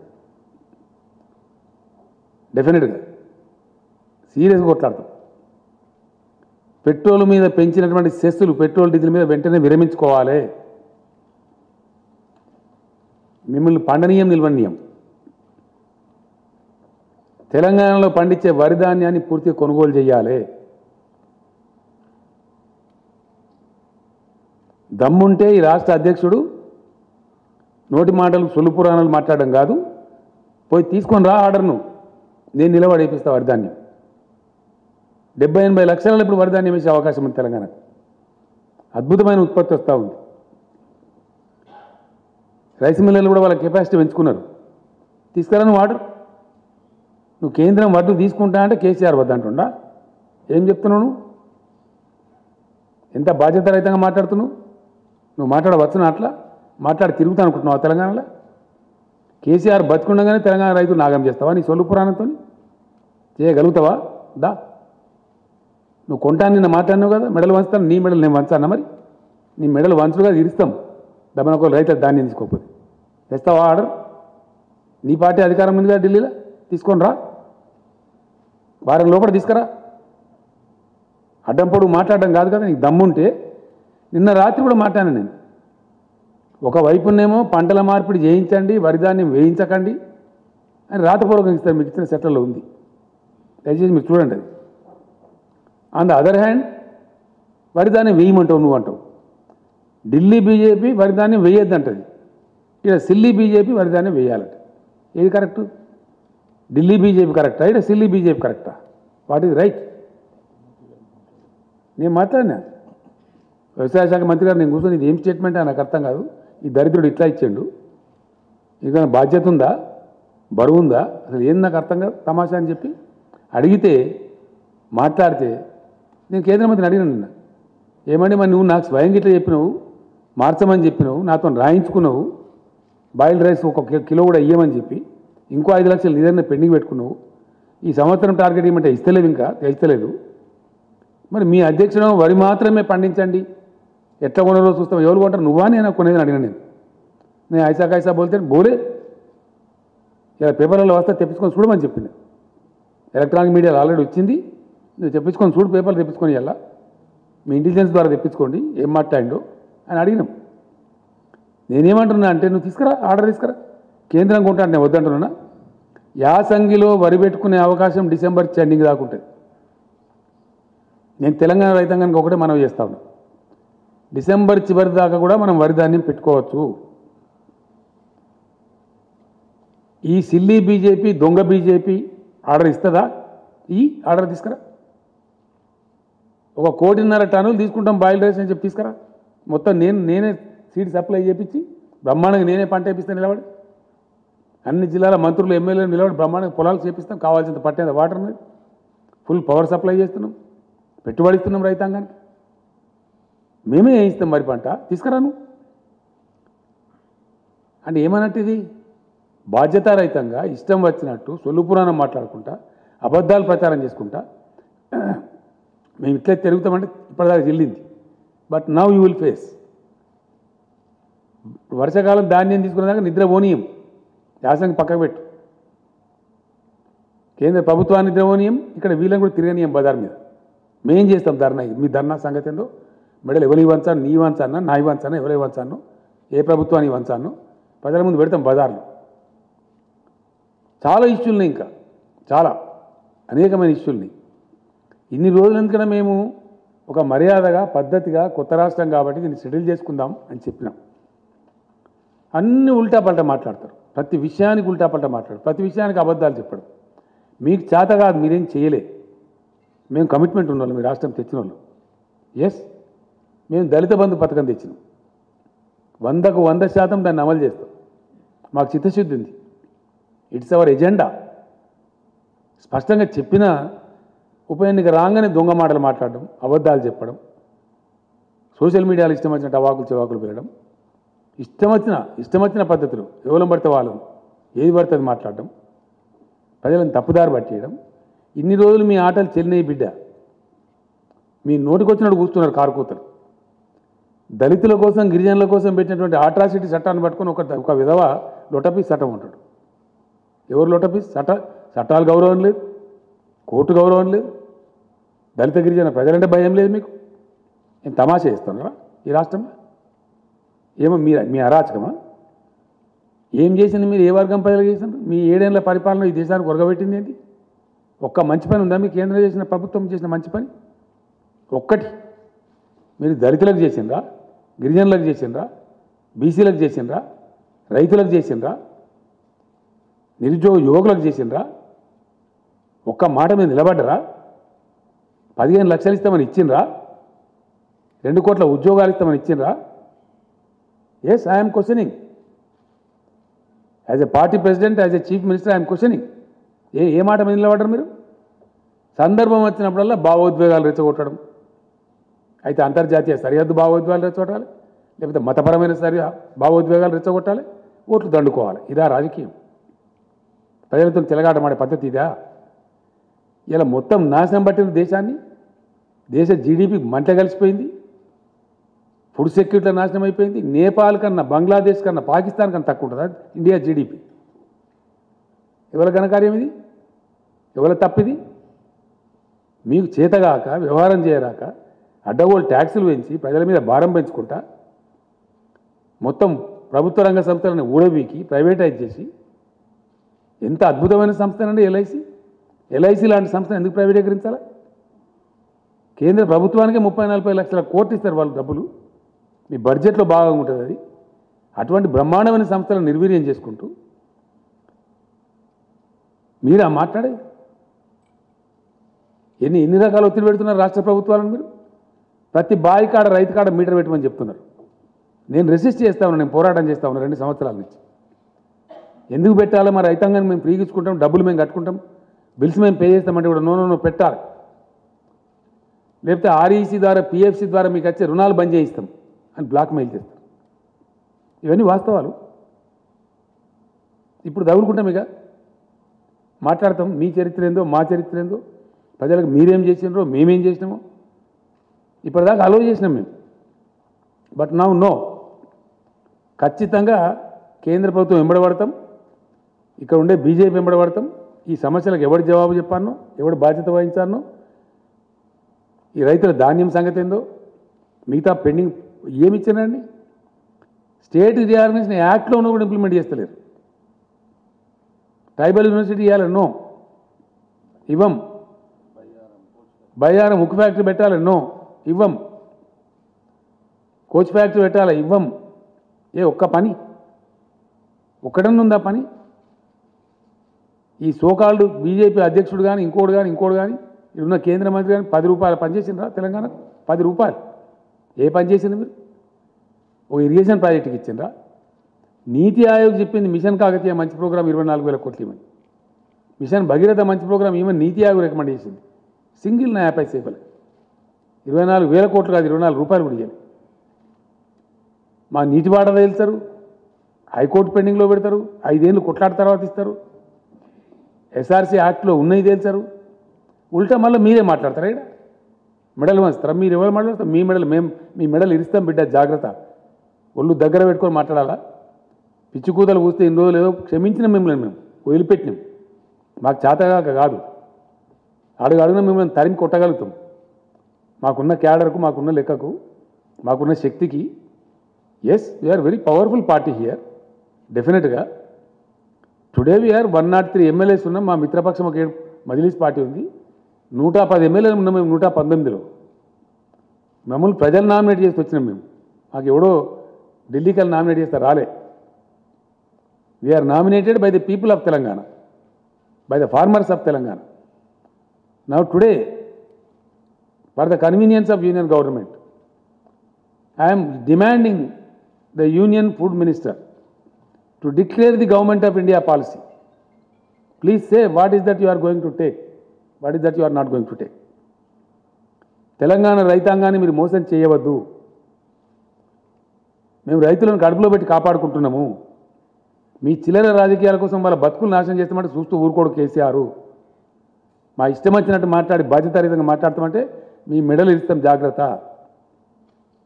డెఫినెట్గా సీరియస్గా కొట్లాడతాం. పెట్రోల్ మీద పెంచినటువంటి సెస్సులు పెట్రోల్ డీజిల్ మీద వెంటనే విరమించుకోవాలి. మిమ్మల్ని పండనీయం నిల్వనీయం. తెలంగాణలో పండించే వరి ధాన్యాన్ని పూర్తిగా కొనుగోలు చేయాలి. దమ్ముంటే ఈ రాష్ట్ర అధ్యక్షుడు నోటి మాటలు సొల్లు పురాణాలు మాట్లాడడం కాదు, పోయి తీసుకొని రా ఆర్డర్ను, నేను నిలబడేపిస్తా వరిధాన్యం. 70-80 లక్షలలో ఇప్పుడు వరిధాన్యం వేసే అవకాశం ఉంది తెలంగాణకు. అద్భుతమైన ఉత్పత్తి వస్తూ ఉంది. రైస్ మిల్లర్లు కూడా వాళ్ళ కెపాసిటీ పెంచుకున్నారు. తీసుకురా నువ్వు ఆర్డర్. నువ్వు కేంద్రం వడ్డు తీసుకుంటా అంటే కేసీఆర్ వద్దంటుండా? ఏం చెప్తున్నావు నువ్వు? ఎంత బాధ్యతారహితంగా మాట్లాడుతున్నావు? నువ్వు మాట్లాడవచ్చునా? అట్లా మాట్లాడి తిరుగుతా అనుకుంటున్నావు తెలంగాణలో? కేసీఆర్ బతుకుండగానే తెలంగాణ రైతులు నాగం చేస్తావా నీ సొల్లు పురాణంతో? చేయగలుగుతావా? దా, నువ్వు కొంటాను నిన్న మాట్లాడినావు కదా, మెడలు వంచుతాను. నీ మెడలు నేను వంచాను. మరి నీ మెడలు వంచులుగా ఇరుస్తాం. దమన ఒక రైతు ధాన్యం తీసుకోకపోతే తెస్తావా ఆర్డర్? నీ పార్టీ అధికారం ఉంది కదా ఢిల్లీలో, తీసుకొని రా. వారం లోపల తీసుకురా. అడ్డం పొడుగు మాట్లాడడం కాదు కదా. నీకు దమ్ముంటే నిన్న రాత్రి కూడా మాట్లాడాను నేను. ఒకవైపునేమో పంటల మార్పిడి చేయించండి, వరిధాన్యం వేయించకండి అని రాతపూర్వకం ఇస్తారు, మీకు ఇచ్చిన సెట్లలో ఉంది. దయచేసి మీరు చూడండి అది. ఆన్ ద అదర్ హ్యాండ్ వరిధాన్యం వేయమంటావు నువ్వు అంటావు. ఢిల్లీ బీజేపీ వరిధాన్యం వేయొద్దంటది, ఇక్కడ సిల్లీ బీజేపీ వరిధాన్యం వేయాలంట. ఏది కరెక్టు? ఢిల్లీ బీజేపీ కరెక్టా, ఇక్కడ సిల్లీ బీజేపీ కరెక్టా? What is right? నేను మాట్లాడినా వ్యవసాయ శాఖ మంత్రి గారు, నేను కూర్చొని ఇది ఏం స్టేట్మెంట్ అని నాకు అర్థం కాదు. ఈ దరిద్రుడు ఇట్లా ఇచ్చాడు, ఇంకేమైనా బాధ్యత ఉందా, బరువు ఉందా, అసలు ఏం నాకు అర్థం కాదు తమాషా అని చెప్పి అడిగితే మాట్లాడితే నేను కేంద్ర మంత్రిని అడిగినాను నిన్న. ఏమండి మరి నువ్వు నాకు స్వయంగా ఇట్లా చెప్పినావు, మార్చమని చెప్పినావు, నాతో రాయించుకున్నావు, బాయిల్డ్ రైస్ 1 కిలో కూడా ఇయ్యమని చెప్పి ఇంకో 5 లక్షలు నిజంగా పెండింగ్ పెట్టుకున్నావు. ఈ సంవత్సరం టార్గెట్ ఇవ్వమంటే ఇస్తలేవు, ఇంకా తెలుస్తలేదు. మరి మీ అధ్యక్షుడు వరి మాత్రమే పండించండి, ఎట్లా కొనరో చూస్తాం. ఎవరు కొంటారు? నువ్వా నేను కొనేదని అడిగినా. నేను ఐసా కైసా బోల్తే బోలే. ఇలా పేపర్లలో వస్తే తెప్పించుకొని చూడమని చెప్పింది. ఎలక్ట్రానిక్ మీడియాలో ఆల్రెడీ వచ్చింది, నువ్వు తెప్పించుకొని చూడు, పేపర్లు తెప్పించుకొని వెళ్ళా, మీ ఇంటెలిజెన్స్ ద్వారా తెప్పించుకోండి ఏం మాట్లాడిండో అని అడిగినాం. నేనేమంటున్నా అంటే నువ్వు తీసుకురా, ఆర్డర్ తీసుకురా. కేంద్రం కొంటాను నేను వద్దంటున్నా. యాసంగిలో వరి పెట్టుకునే అవకాశం డిసెంబర్ ఎండింగ్ దాకా ఉంటుంది. నేను తెలంగాణ రైతాంగానికి ఒకటే మనవి చేస్తా ఉన్నా, డిసెంబర్ చివరి దాకా కూడా మనం వరి ధాన్యం పెట్టుకోవచ్చు. ఈ సిల్లీ బీజేపీ, దొంగ బీజేపీ ఆర్డర్ ఇస్తుందా? ఈ ఆర్డర్ తీసుకురా. 1.5 కోటి టన్నులు తీసుకుంటాం బాయిల్ రైస్ అని చెప్పి తీసుకురా. మొత్తం నేనే సీడ్ సప్లై చేయించి బ్రహ్మాండంగా నేనే పంట వేపిస్తాను నిలబడి. అన్ని జిల్లాల మంత్రులు ఎమ్మెల్యేలు నిలబడి బ్రహ్మాండంగా పొలాలు చేపిస్తాం. కావాల్సినంత పట్టేంత వాటర్ అనేది ఫుల్ పవర్ సప్లై చేస్తున్నాం, పెట్టుబడి ఇస్తున్నాం రైతాంగానికి. మేమే వేయిస్తాం మరి పంట, తీసుకురాను అంటే ఏమన్నట్టు? ఇది బాధ్యతారహితంగా ఇష్టం వచ్చినట్టు సొల్లు పురాణం మాట్లాడుకుంటా, అబద్ధాలు ప్రచారం చేసుకుంటా మేము ఇట్లా తిరుగుతామంటే ఇప్పటిదాకా చెల్లింది. But now you will face. వర్షాకాలం ధాన్యం తీసుకునేదాకా నిద్ర పోనీయం, యాసంగి పక్కకు పెట్టు. కేంద్ర ప్రభుత్వాన్ని నిద్ర పోనీయం, ఇక్కడ వీళ్ళని కూడా తిరగనీయం బజార్ మీద. మేం చేస్తాం ధర్నా. మీ ధర్నా సంగతి ఏందో, మెడలు ఎవరి వంచాను, నీ వంచాను, నా వంచాను, ఎవరి వంచాను, ఏ ప్రభుత్వాన్ని వంచాను, ప్రజల ముందు పెడతాం బజార్లో. చాలా ఇష్యూలున్నాయి, ఇంకా చాలా అనేకమైన ఇష్యూల్ని. ఇన్ని రోజుల ఎందుకన్నా మేము ఒక మర్యాదగా పద్ధతిగా కొత్త రాష్ట్రం కాబట్టి దీన్ని సెటిల్ చేసుకుందాం అని చెప్పినాం. అన్ని ఉల్టా పల్టా మాట్లాడతారు, ప్రతి విషయానికి ఉల్టా పల్టా మాట్లాడతారు, ప్రతి విషయానికి అబద్ధాలు చెప్పడం. మీకు చేత కాదు, మీరేం చేయలే. మేము కమిట్మెంట్ ఉన్నవాళ్ళు, మీ రాష్ట్రం తెచ్చిన వాళ్ళు. ఎస్, మేము దళిత బంధు పథకం తెచ్చినాం, 100కు 100% దాన్ని అమలు చేస్తాం. మాకు చిత్తశుద్ధి ఉంది. It's our agenda. స్పష్టంగా చెప్పిన ఉప ఎన్నిక రాగానే దొంగ మాటలు మాట్లాడడం, అబద్ధాలు చెప్పడం, సోషల్ మీడియాలో ఇష్టం వచ్చినట్టు అవాకులు చెవాకులు పెరగడం, ఇష్టం వచ్చిన పద్ధతులు ఎవరం పడితే వాళ్ళు ఏది పడితే అది మాట్లాడడం, ప్రజలను తప్పుదారి పట్టేయడం. ఇన్ని రోజులు మీ ఆటలు చెల్లినవి బిడ్డ. మీ నోటికొచ్చినట్టు కూర్చున్నారు కారుకూతలు. దళితుల కోసం గిరిజనుల కోసం పెట్టినటువంటి ఆట్రాసిటీ చట్టాన్ని పట్టుకొని ఒక విధవ లొటపీస్ చట్టం ఉంటాడు. ఎవరు లొటపీస్? చట్టాలు గౌరవం లేదు, కోర్టు గౌరవం లేదు, దళిత గిరిజన ప్రజలంటే భయం లేదు మీకు. ఏం తమాషా చేస్తున్నారా ఈ రాష్ట్రంలో? ఏమో మీ అరాచకమా? ఏం చేసింది మీరు? ఏ వర్గం ప్రజలు చేసినారు? మీ 7 ఏళ్ల పరిపాలన ఈ దేశానికి ఒరగబెట్టింది ఏంటి? ఒక్క మంచి పని ఉందా మీ కేంద్రం చేసిన, ప్రభుత్వం చేసిన మంచి పని ఒక్కటి? మీరు దళితులకు చేసిండ్రా, గిరిజనులకు చేసిండ్రా, బీసీలకు చేసిండ్రా, రైతులకు చేసిండ్రా, నిరుద్యోగ యువకులకు చేసిండ్రా? ఒక్క మాట మీద నిలబడ్డరా? 15 లక్షలు ఇస్తామని ఇచ్చిండ్రా? 2 కోట్ల ఉద్యోగాలు ఇస్తామని ఇచ్చిండ్రా? Yes, I'm questioning. As a party president, as a chief minister, I'm questioning. ఏ మాట మీద నిలబడ్డారు మీరు? సందర్భం వచ్చినప్పుడల్లా భావోద్వేగాలు రెచ్చగొట్టడం. అయితే అంతర్జాతీయ సరిహద్దు భావోద్వేగాలు రెచ్చగొట్టాలి, లేకపోతే మతపరమైన భావోద్వేగాలు రెచ్చగొట్టాలి, ఓట్లు దండుకోవాలి. ఇదా రాజకీయం? ప్రజలతో తిరగాటమాడే పద్ధతి ఇదా? ఇలా మొత్తం నాశనం పట్టిన దేశాన్ని, దేశ జీడిపి మంట కలిసిపోయింది, ఫుడ్ సెక్యూరిటీ నాశనం అయిపోయింది. నేపాల్ కన్నా, బంగ్లాదేశ్ కన్నా, పాకిస్తాన్ కన్నా తక్కువ ఉంటుందా ఇండియా జీడిపి? ఎవరి ఘనకార్యం ఇది? ఎవరి తప్పిది? మీకు చేతగాక, వ్యవహారం చేయరాక, అడ్డగోలు ట్యాక్సులు పెంచి ప్రజల మీద భారం పెంచుకుంటా, మొత్తం ప్రభుత్వ రంగ సంస్థలను ఊడబీకి ప్రైవేటైజ్ చేసి, ఎంత అద్భుతమైన సంస్థనండి ఎల్ఐసి లాంటి సంస్థను ఎందుకు ప్రైవేటీకరించాలా? కేంద్ర ప్రభుత్వానికే 30-40 లక్షల కోట్లు ఇస్తారు వాళ్ళు డబ్బులు, మీ బడ్జెట్లో బాగా ఉంటుంది అది. అటువంటి బ్రహ్మాండమైన సంస్థలను నిర్వీర్యం చేసుకుంటూ మీరు మాట్లాడే ఎన్ని రకాల ఒత్తిడి పెడుతున్నారు రాష్ట్ర ప్రభుత్వాలను మీరు? ప్రతి బావి కాడ, రైతు కాడ మీటర్ పెట్టమని చెప్తున్నారు. నేను రెసిస్ట్ చేస్తా ఉన్నాను, నేను పోరాటం చేస్తా ఉన్నాను 2 సంవత్సరాల నుంచి. ఎందుకు పెట్టాలి? మా రైతాంగాన్ని మేము ఫ్రీగా ఇచ్చుకుంటాం, డబ్బులు మేము కట్టుకుంటాం, బిల్స్ మేము పే చేస్తామంటే కూడా నో పెట్టాలి. లేకపోతే ఆర్ఈసీ ద్వారా, పిఎఫ్సి ద్వారా మీకు వచ్చే రుణాలు బంద్ చేయిస్తాం అని బ్లాక్మెయిల్ చేస్తాం. ఇవన్నీ వాస్తవాలు. ఇప్పుడు తగులుకుంటాం, ఇక మాట్లాడతాం. మీ చరిత్ర ఏందో, మా చరిత్ర ఏందో, ప్రజలకు మీరేం చేసినారో, మేమేం చేసినామో ఇప్పటిదాకా అలో చేసినాం మేము. బట్ నో, ఖచ్చితంగా కేంద్ర ప్రభుత్వం వెంబడబడతాం, ఇక్కడ ఉండే బీజేపీ వెంబడబడతాం. ఈ సమస్యలకు ఎవడు జవాబు చెప్పానో, ఎవడు బాధ్యత వహించానో, ఈ రైతుల ధాన్యం సంగతి ఏందో, మిగతా పెండింగ్ ఏమి ఇచ్చానండి? స్టేట్ రీఆర్గనైజేషన్ యాక్ట్లో ఉన్న కూడా ఇంప్లిమెంట్ చేస్తలేరు. ట్రైబల్ యూనివర్సిటీ ఇవ్వాలి, నో ఇవ్వం. బయ్యారం ఉక్కు ఫ్యాక్టరీ పెట్టాలి, నో ఇవ్వం. కోచ్ ఫ్యాక్టరీ పెట్టాలి, ఇవ్వం. ఒక్క పని ఒక్కడన్నా ఉందా పని? ఈ సోకాల్డ్ బీజేపీ అధ్యక్షుడు కానీ, ఇంకోటి కానీ ఇప్పుడున్న కేంద్ర మంత్రి కానీ 10 రూపాయలు పనిచేసిండ్రా తెలంగాణకు? 10 రూపాయలు ఏ పని చేసింది మీరు? ఓ ఇరిగేషన్ ప్రాజెక్టుకి ఇచ్చిండ్రా? నీతి ఆయోగ్ చెప్పింది మిషన్ కాకతీయ మంచి ప్రోగ్రాం 24,000 కోట్లు ఇవ్వండి, మిషన్ భగీరథ మంచి ప్రోగ్రాం ఇవ్వని నీతి ఆయోగ్ రికమెండ్ చేసింది. సింగిల్ నా యాప్ అయితే 24,000 కోట్లు కాదు, 24 రూపాయలు కూడా ఇవ్వాలి. మా నీటి వాటర్ వెళ్తారు, హైకోర్టు పెండింగ్లో పెడతారు, 5 ఏళ్ళు కొట్లాట తర్వాత ఇస్తారు, ఎస్ఆర్సీ యాక్ట్లో ఉన్నది తేల్చారు. ఉల్టా మళ్ళీ మీరే మాట్లాడతారా? ఇక్కడ మెడల్ వంచుతారా? మీరు ఎవరు మాట్లాడతారు? మీ మెడల్ మేము మీ మెడల్ ఇరుస్తాం బిడ్డ, జాగ్రత్త. ఒళ్ళు దగ్గర పెట్టుకొని మాట్లాడాలా? పిచ్చి కూతలు కూస్తే ఇన్ని రోజులు ఏదో క్షమించిన మిమ్మల్ని మేము వదిలిపెట్టినాం. మాకు చేతగాక కాదు, అడుగున మిమ్మల్ని తరిమి కొట్టగలుగుతాం. మాకున్న క్యాడర్కు, మాకున్న లెక్కకు, మాకున్న శక్తికి. Yes, we are very powerful party here డెఫినెట్గా. టుడే వీఆర్ 103 ఎమ్మెల్యేస్ ఉన్నాం. మా మిత్రపక్షం ఒక మజ్లిస్ పార్టీ ఉంది. 110 ఎమ్మెల్యేలు ఉన్నాం మేము 119లో. మమ్మల్ని ప్రజలు నామినేట్ చేసి వచ్చినాం మేము. మాకు ఎవడో ఢిల్లీకి వెళ్ళి నామినేట్ చేస్తే రాలే. We are nominated by the people of Telangana, by the farmers of Telangana. Now today, for the convenience of union government, I am demanding the Union Food Minister to declare the Government of India policy. Please say what is that you are going to take, what is that you are not going to take. Telangana రైతాంగాన్ని మీరు మోసం చేయవద్దు. మేము రైతులను కడుపులో పెట్టి కాపాడుకుంటున్నాము. మీ చిల్లర రాజకీయాల కోసం వాళ్ళ బతుకులు నాశనం చేస్తామంటే చూస్తూ ఊరుకోడు కేసీఆర్. మా ఇష్టం వచ్చినట్టు మాట్లాడి బాధ్యతారహితంగా మాట్లాడతామంటే మీ మెడలు ఇస్తాం, జాగ్రత్త.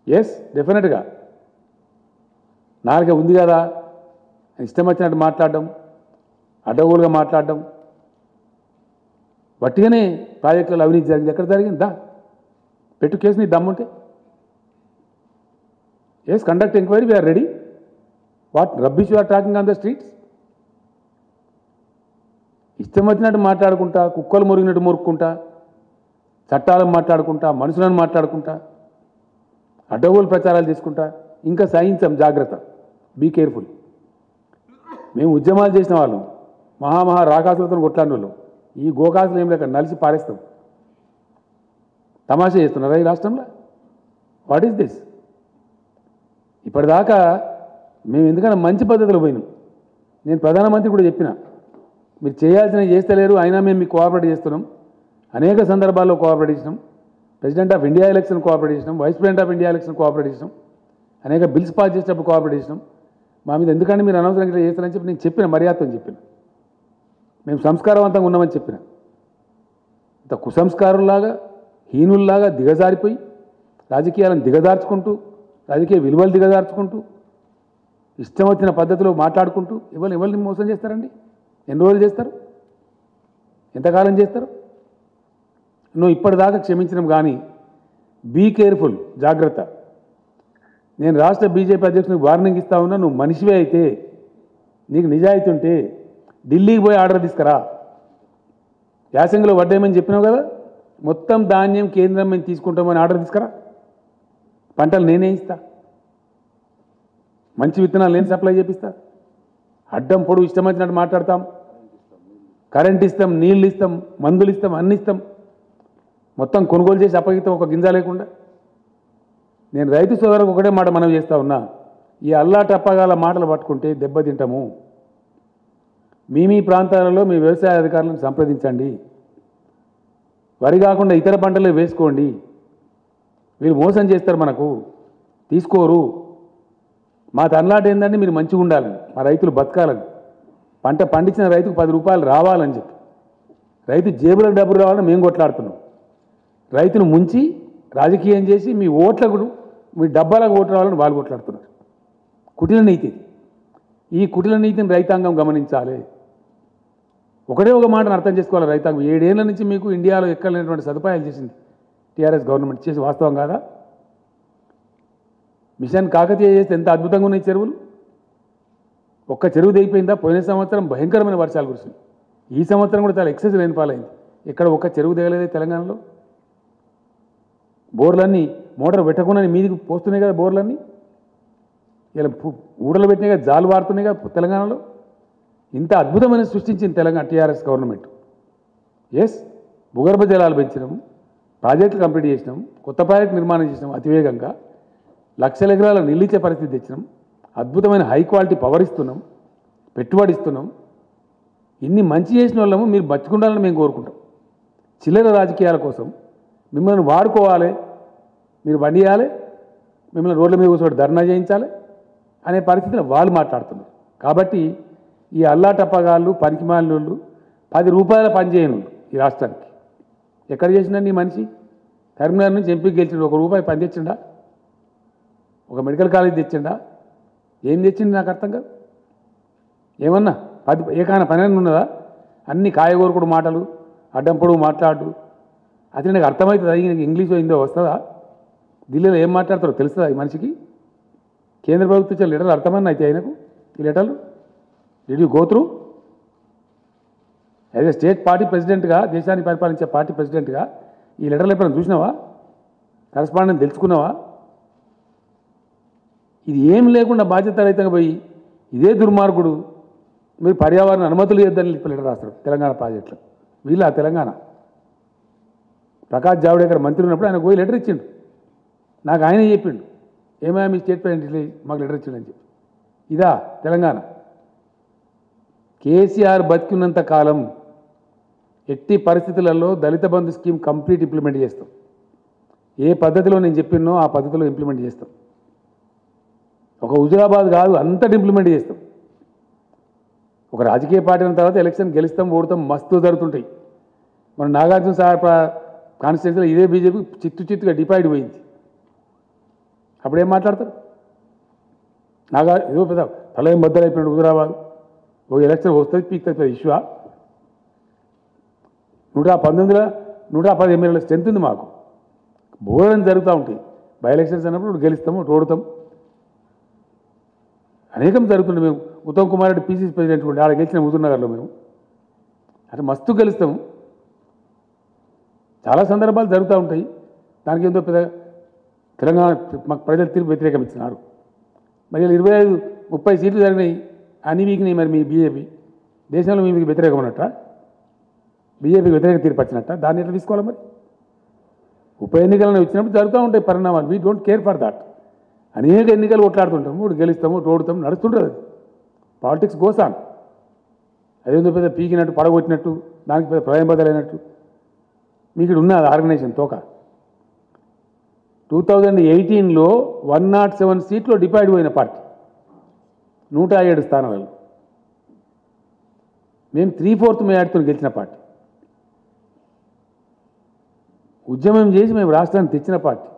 ఎస్, డెఫినెట్గా నాలుగే ఉంది కదా, ఇష్టం వచ్చినట్టు మాట్లాడడం, అడ్డగోలుగా మాట్లాడడం. వట్టిగానే ప్రాజెక్టులలో అవినీతి జరిగింది. ఎక్కడ జరిగిందా? పెట్టు కేసు, నీ దమ్ముంటే. Yes, conduct enquiry, we are ready. What rubbish you are talking on the streets? ఇష్టం వచ్చినట్టు మాట్లాడుకుంటా, కుక్కలు మురిగినట్టు మురుక్కుంటా, చట్టాలను మాట్లాడుకుంటా, మనుషులను మాట్లాడుకుంటా, అడ్డగోలు ప్రచారాలు చేసుకుంటా ఇంకా సహించాం, జాగ్రత్త. Be careful. మేము ఉద్యమాలు చేసిన వాళ్ళం, మహామహా రాకాసులతో కొట్లాడిన వాళ్ళం. ఈ గోకాసులు ఏం లేక నలిసి పారేస్తాం. తమాషా చేస్తున్నారా ఈ రాష్ట్రంలో? What is this? ఇప్పటిదాకా మేము ఎందుకన్నా మంచి పద్ధతిలో పోయినాం. నేను ప్రధానమంత్రి కూడా చెప్పిన, మీరు చేయాల్సినవి చేస్తలేరు, అయినా మేము మీకు కోఆపరేట్ చేస్తున్నాం. అనేక సందర్భాల్లో కోఆపరేట్ చేసినాం. President of India election cooperate చేసినాం, Vice President of India election cooperate చేసినాం, అనేక బిల్స్ పాస్ చేసేటప్పుడు కోఆపరేట్ చేసినాం. మా మీద ఎందుకంటే మీరు అనవసరంగా ఇట్లా చేస్తారని చెప్పి నేను చెప్పిన, మర్యాదతో చెప్పిన. మేము సంస్కారవంతంగా ఉన్నామని చెప్పిన. ఇంత కుసంస్కారులాగా, హీనుల్లాగా దిగజారిపోయి రాజకీయాలను దిగజార్చుకుంటూ, రాజకీయ విలువలు దిగజార్చుకుంటూ, ఇష్టం వచ్చిన పద్ధతిలో మాట్లాడుకుంటూ ఎవరిని మోసం చేస్తారండి? ఎన్ని రోజులు చేస్తారు? ఎంతకాలం చేస్తారు? నువ్వు ఇప్పటిదాకా క్షమించడం కానీ బీ కేర్ఫుల్, జాగ్రత్త. నేను రాష్ట్ర బీజేపీ అధ్యక్షునికి వార్నింగ్ ఇస్తా ఉన్నా. నువ్వు మనిషివే అయితే, నీకు నిజాయితీ ఉంటే ఢిల్లీకి పోయి ఆర్డర్ తీసుకురా. యాసంగిలో వడ్డేమని చెప్పినావు కదా, మొత్తం ధాన్యం కేంద్రం మేము తీసుకుంటామని ఆర్డర్ తీసుకురా. పంటలు నేనే ఇస్తా, మంచి విత్తనాలు నేను సప్లై చేపిస్తా. అడ్డం పొడుగు ఇష్టం వచ్చినట్టు మాట్లాడతాం. కరెంట్ ఇస్తాం, నీళ్ళు ఇస్తాం, మందులు ఇస్తాం, అన్ని ఇస్తాం. మొత్తం కొనుగోలు చేసి అప్పగిస్తాం, ఒక గింజ లేకుండా. నేను రైతు సోదరులకు ఒకటే మాట మనం చేస్తూ ఉన్నా, ఈ అల్లా టప్పగాల మాటలు పట్టుకుంటే దెబ్బతింటాము. మీ ప్రాంతాలలో మీ వ్యవసాయ అధికారులను సంప్రదించండి. వరి కాకుండా ఇతర పంటలు వేసుకోండి. వీళ్ళు మోసం చేస్తారు, మనకు తీసుకోరు. మా తన్లాట ఏంటంటే మీరు మంచిగా ఉండాలని, మా రైతులు బతకాలని, పంట పండించిన రైతుకు 10 రూపాయలు రావాలని చెప్పి, రైతు జేబులకు డబ్బులు రావాలని మేము కొట్లాడుతున్నాం. రైతును ముంచి రాజకీయం చేసి మీ ఓట్లకు, మీ డబ్బాలకు ఓట్లు రావాలని వాళ్ళు కొట్లాడుతున్నారు. కుటిల నీతి. ఈ కుటిల నీతిని రైతాంగం గమనించాలి. ఒకటే ఒక మాటను అర్థం చేసుకోవాలి రైతాంగం. 7 ఏళ్ల నుంచి మీకు ఇండియాలో ఎక్కలేనటువంటి సదుపాయాలు చేసింది టీఆర్ఎస్ గవర్నమెంట్. చేసి వాస్తవం కాదా? మిషన్ కాకతీయ చేస్తే ఎంత అద్భుతంగా ఉన్నాయి చెరువులు. ఒక్క చెరువు దిగిపోయిందా? పోయిన సంవత్సరం భయంకరమైన వర్షాలు కురిసింది. ఈ సంవత్సరం కూడా చాలా ఎక్సెస్ రెయిన్ఫాల్ అయింది. ఇక్కడ ఒక్క చెరువు దిగలేదే తెలంగాణలో. బోర్లన్నీ మోటార్ పెట్టకుండా మీదికి పోస్తున్నాయి కదా బోర్లన్నీ. ఇలా ఊడలు పెట్టినాయి కదా, జాలు వారుతున్నాయి కదా తెలంగాణలో. ఇంత అద్భుతమైన సృష్టించింది తెలంగాణ టీఆర్ఎస్ గవర్నమెంట్. ఎస్, భూగర్భ జలాలు పెంచినాం, ప్రాజెక్టులు కంప్లీట్ చేసినాం, కొత్త ప్రాజెక్టు నిర్మాణం చేసినాం, అతివేగంగా లక్షల ఎకరాల నిలిచే పరిస్థితి తెచ్చినాం. అద్భుతమైన హై క్వాలిటీ పవర్ ఇస్తున్నాం, పెట్టుబడి ఇస్తున్నాం. ఇన్ని మంచి చేసిన వాళ్ళము మీరు బతుకుండాలని మేము కోరుకుంటాం. చిల్లర రాజకీయాల కోసం మిమ్మల్ని వాడుకోవాలి, మీరు బండియాలి, మిమ్మల్ని రోడ్ల మీద కూర్చోబెట్టి ధర్నా చేయించాలి అనే పరిస్థితిలో వాళ్ళు మాట్లాడుతున్నారు. కాబట్టి ఈ అల్లాటప్పగాళ్ళు, పనికిమాలినోళ్ళు, 10 రూపాయల పని చేయను ఈ రాష్ట్రానికి ఎక్కడ చేసినా నీ మనిషి కరీంనగర్ నుంచి ఎంపీకి గెలిచిండు, ₹1 పని తెచ్చిండా? ఒక మెడికల్ కాలేజ్ తెచ్చిండా? ఏం తెచ్చిండు నాకు అర్థం కాదు. ఏమన్నా ఏకాన పని ఉన్నదా? అన్ని కాయగూరకుడు మాటలు, అడ్డం పొడుగు మాట్లాడు. అది నాకు అర్థమవుతుందా? ఇంగ్లీష్ హిందో వస్తుందా? ఢిల్లీలో ఏం మాట్లాడతారో తెలుస్తుందా ఈ మనిషికి? కేంద్ర ప్రభుత్వం ఇచ్చే లెటర్లు అర్థమన్నా అయితే ఆయనకు ఈ లెటర్లు did you go through? As a state party ప్రెసిడెంట్గా, దేశాన్ని పరిపాలించే పార్టీ ప్రెసిడెంట్గా ఈ లెటర్లు ఎప్పుడైనా చూసినావా? కరస్పాండెంట్ తెలుసుకున్నావా? ఇది ఏం లేకుండా బాధ్యత రహితంగా పోయి ఇదే దుర్మార్గుడు మీరు పర్యావరణ అనుమతులు ఇద్దని లెటర్ రాస్తారు తెలంగాణ ప్రాజెక్టులో. వీళ్ళ తెలంగాణ ప్రకాష్ జావడేకర్ మంత్రి ఉన్నప్పుడు ఆయన పోయి లెటర్ ఇచ్చిండు. నాకు ఆయన చెప్పిండు, ఏమైనా మీ స్టేట్ ప్రెసిడెంట్ మాకు లెటర్ ఇచ్చిండని చెప్పి. ఇదా తెలంగాణ? కేసీఆర్ బతికున్నంత కాలం ఎట్టి పరిస్థితులలో దళిత బంధు స్కీమ్ కంప్లీట్ ఇంప్లిమెంట్ చేస్తాం. ఏ పద్ధతిలో నేను చెప్పినో ఆ పద్ధతిలో ఇంప్లిమెంట్ చేస్తాం. ఒక హుజురాబాద్ కాదు, అంతటి ఇంప్లిమెంట్ చేస్తాం. ఒక రాజకీయ పార్టీ అయిన తర్వాత ఎలక్షన్ గెలుస్తాం, ఓడతాం, మస్తు జరుగుతుంటాయి. మన నాగార్జున సార్ కాన్స్టిట్యూన్సీలో ఇదే బీజేపీ చిత్తుగా డిపైడ్ పోయింది. అప్పుడేం మాట్లాడతారు? ఏదో పెద్ద ప్రళయం బద్దలైపోయినాడు హుజురాబాద్, ఒక ఎలక్షన్ వస్తుంది పీక్తుంది ఇష్యూ. 110 ఎమ్మెల్యేల స్ట్రెంత్ ఉంది మాకు. బోర్డని జరుగుతూ ఉంటాయి. బై ఎలక్షన్స్ అన్నప్పుడు గెలుస్తాము, ఓడతాం, అనేకం జరుగుతుంది. మేము ఉత్తమ్ కుమార్ రెడ్డి పీసీసీ ప్రెసిడెంట్ ఉండే ఆడ గెలిచిన హుజూర్నగర్లో మేము అంటే మస్తు గెలుస్తాము. చాలా సందర్భాలు జరుగుతూ ఉంటాయి. దానికి ఏందో పెద్ద తెలంగాణ మాకు ప్రజలు తీర్పు వ్యతిరేకం ఇచ్చినారు. మరి 25-30 సీట్లు జరిగినాయి, అన్ని వీక్నాయి. మరి మీ బీజేపీ దేశంలో మీకు వ్యతిరేకం ఉన్నట్ట, బీజేపీకి వ్యతిరేక తీర్పు వచ్చినట్ట, దాన్ని ఎట్లా తీసుకోవాలి? మరి ఉప ఎన్నికలను వచ్చినప్పుడు జరుగుతూ ఉంటాయి పరిణామాలు. We don't care for that. అనేక ఎన్నికలు కొట్లాడుతుంటాము, ఇప్పుడు గెలుస్తాము, ఓడుతాము, నడుస్తుంటుంది. అది పాలిటిక్స్ గోసాన్. అదేందో పెద్ద పీకినట్టు, పడగొట్టినట్టు, దానికి పెద్ద ప్రళయం బదలైనట్టు మీకు ఇక్కడ ఉన్నది ఆర్గనైజేషన్ తోక. 2018లో 107 సీట్లు డిపైడ్ పోయిన పార్టీ, 107 స్థానాలలో. మేము 3/4 మేయాడుతో గెలిచిన పార్టీ. ఉద్యమం చేసి మేము రాష్ట్రాన్ని తెచ్చిన పార్టీ.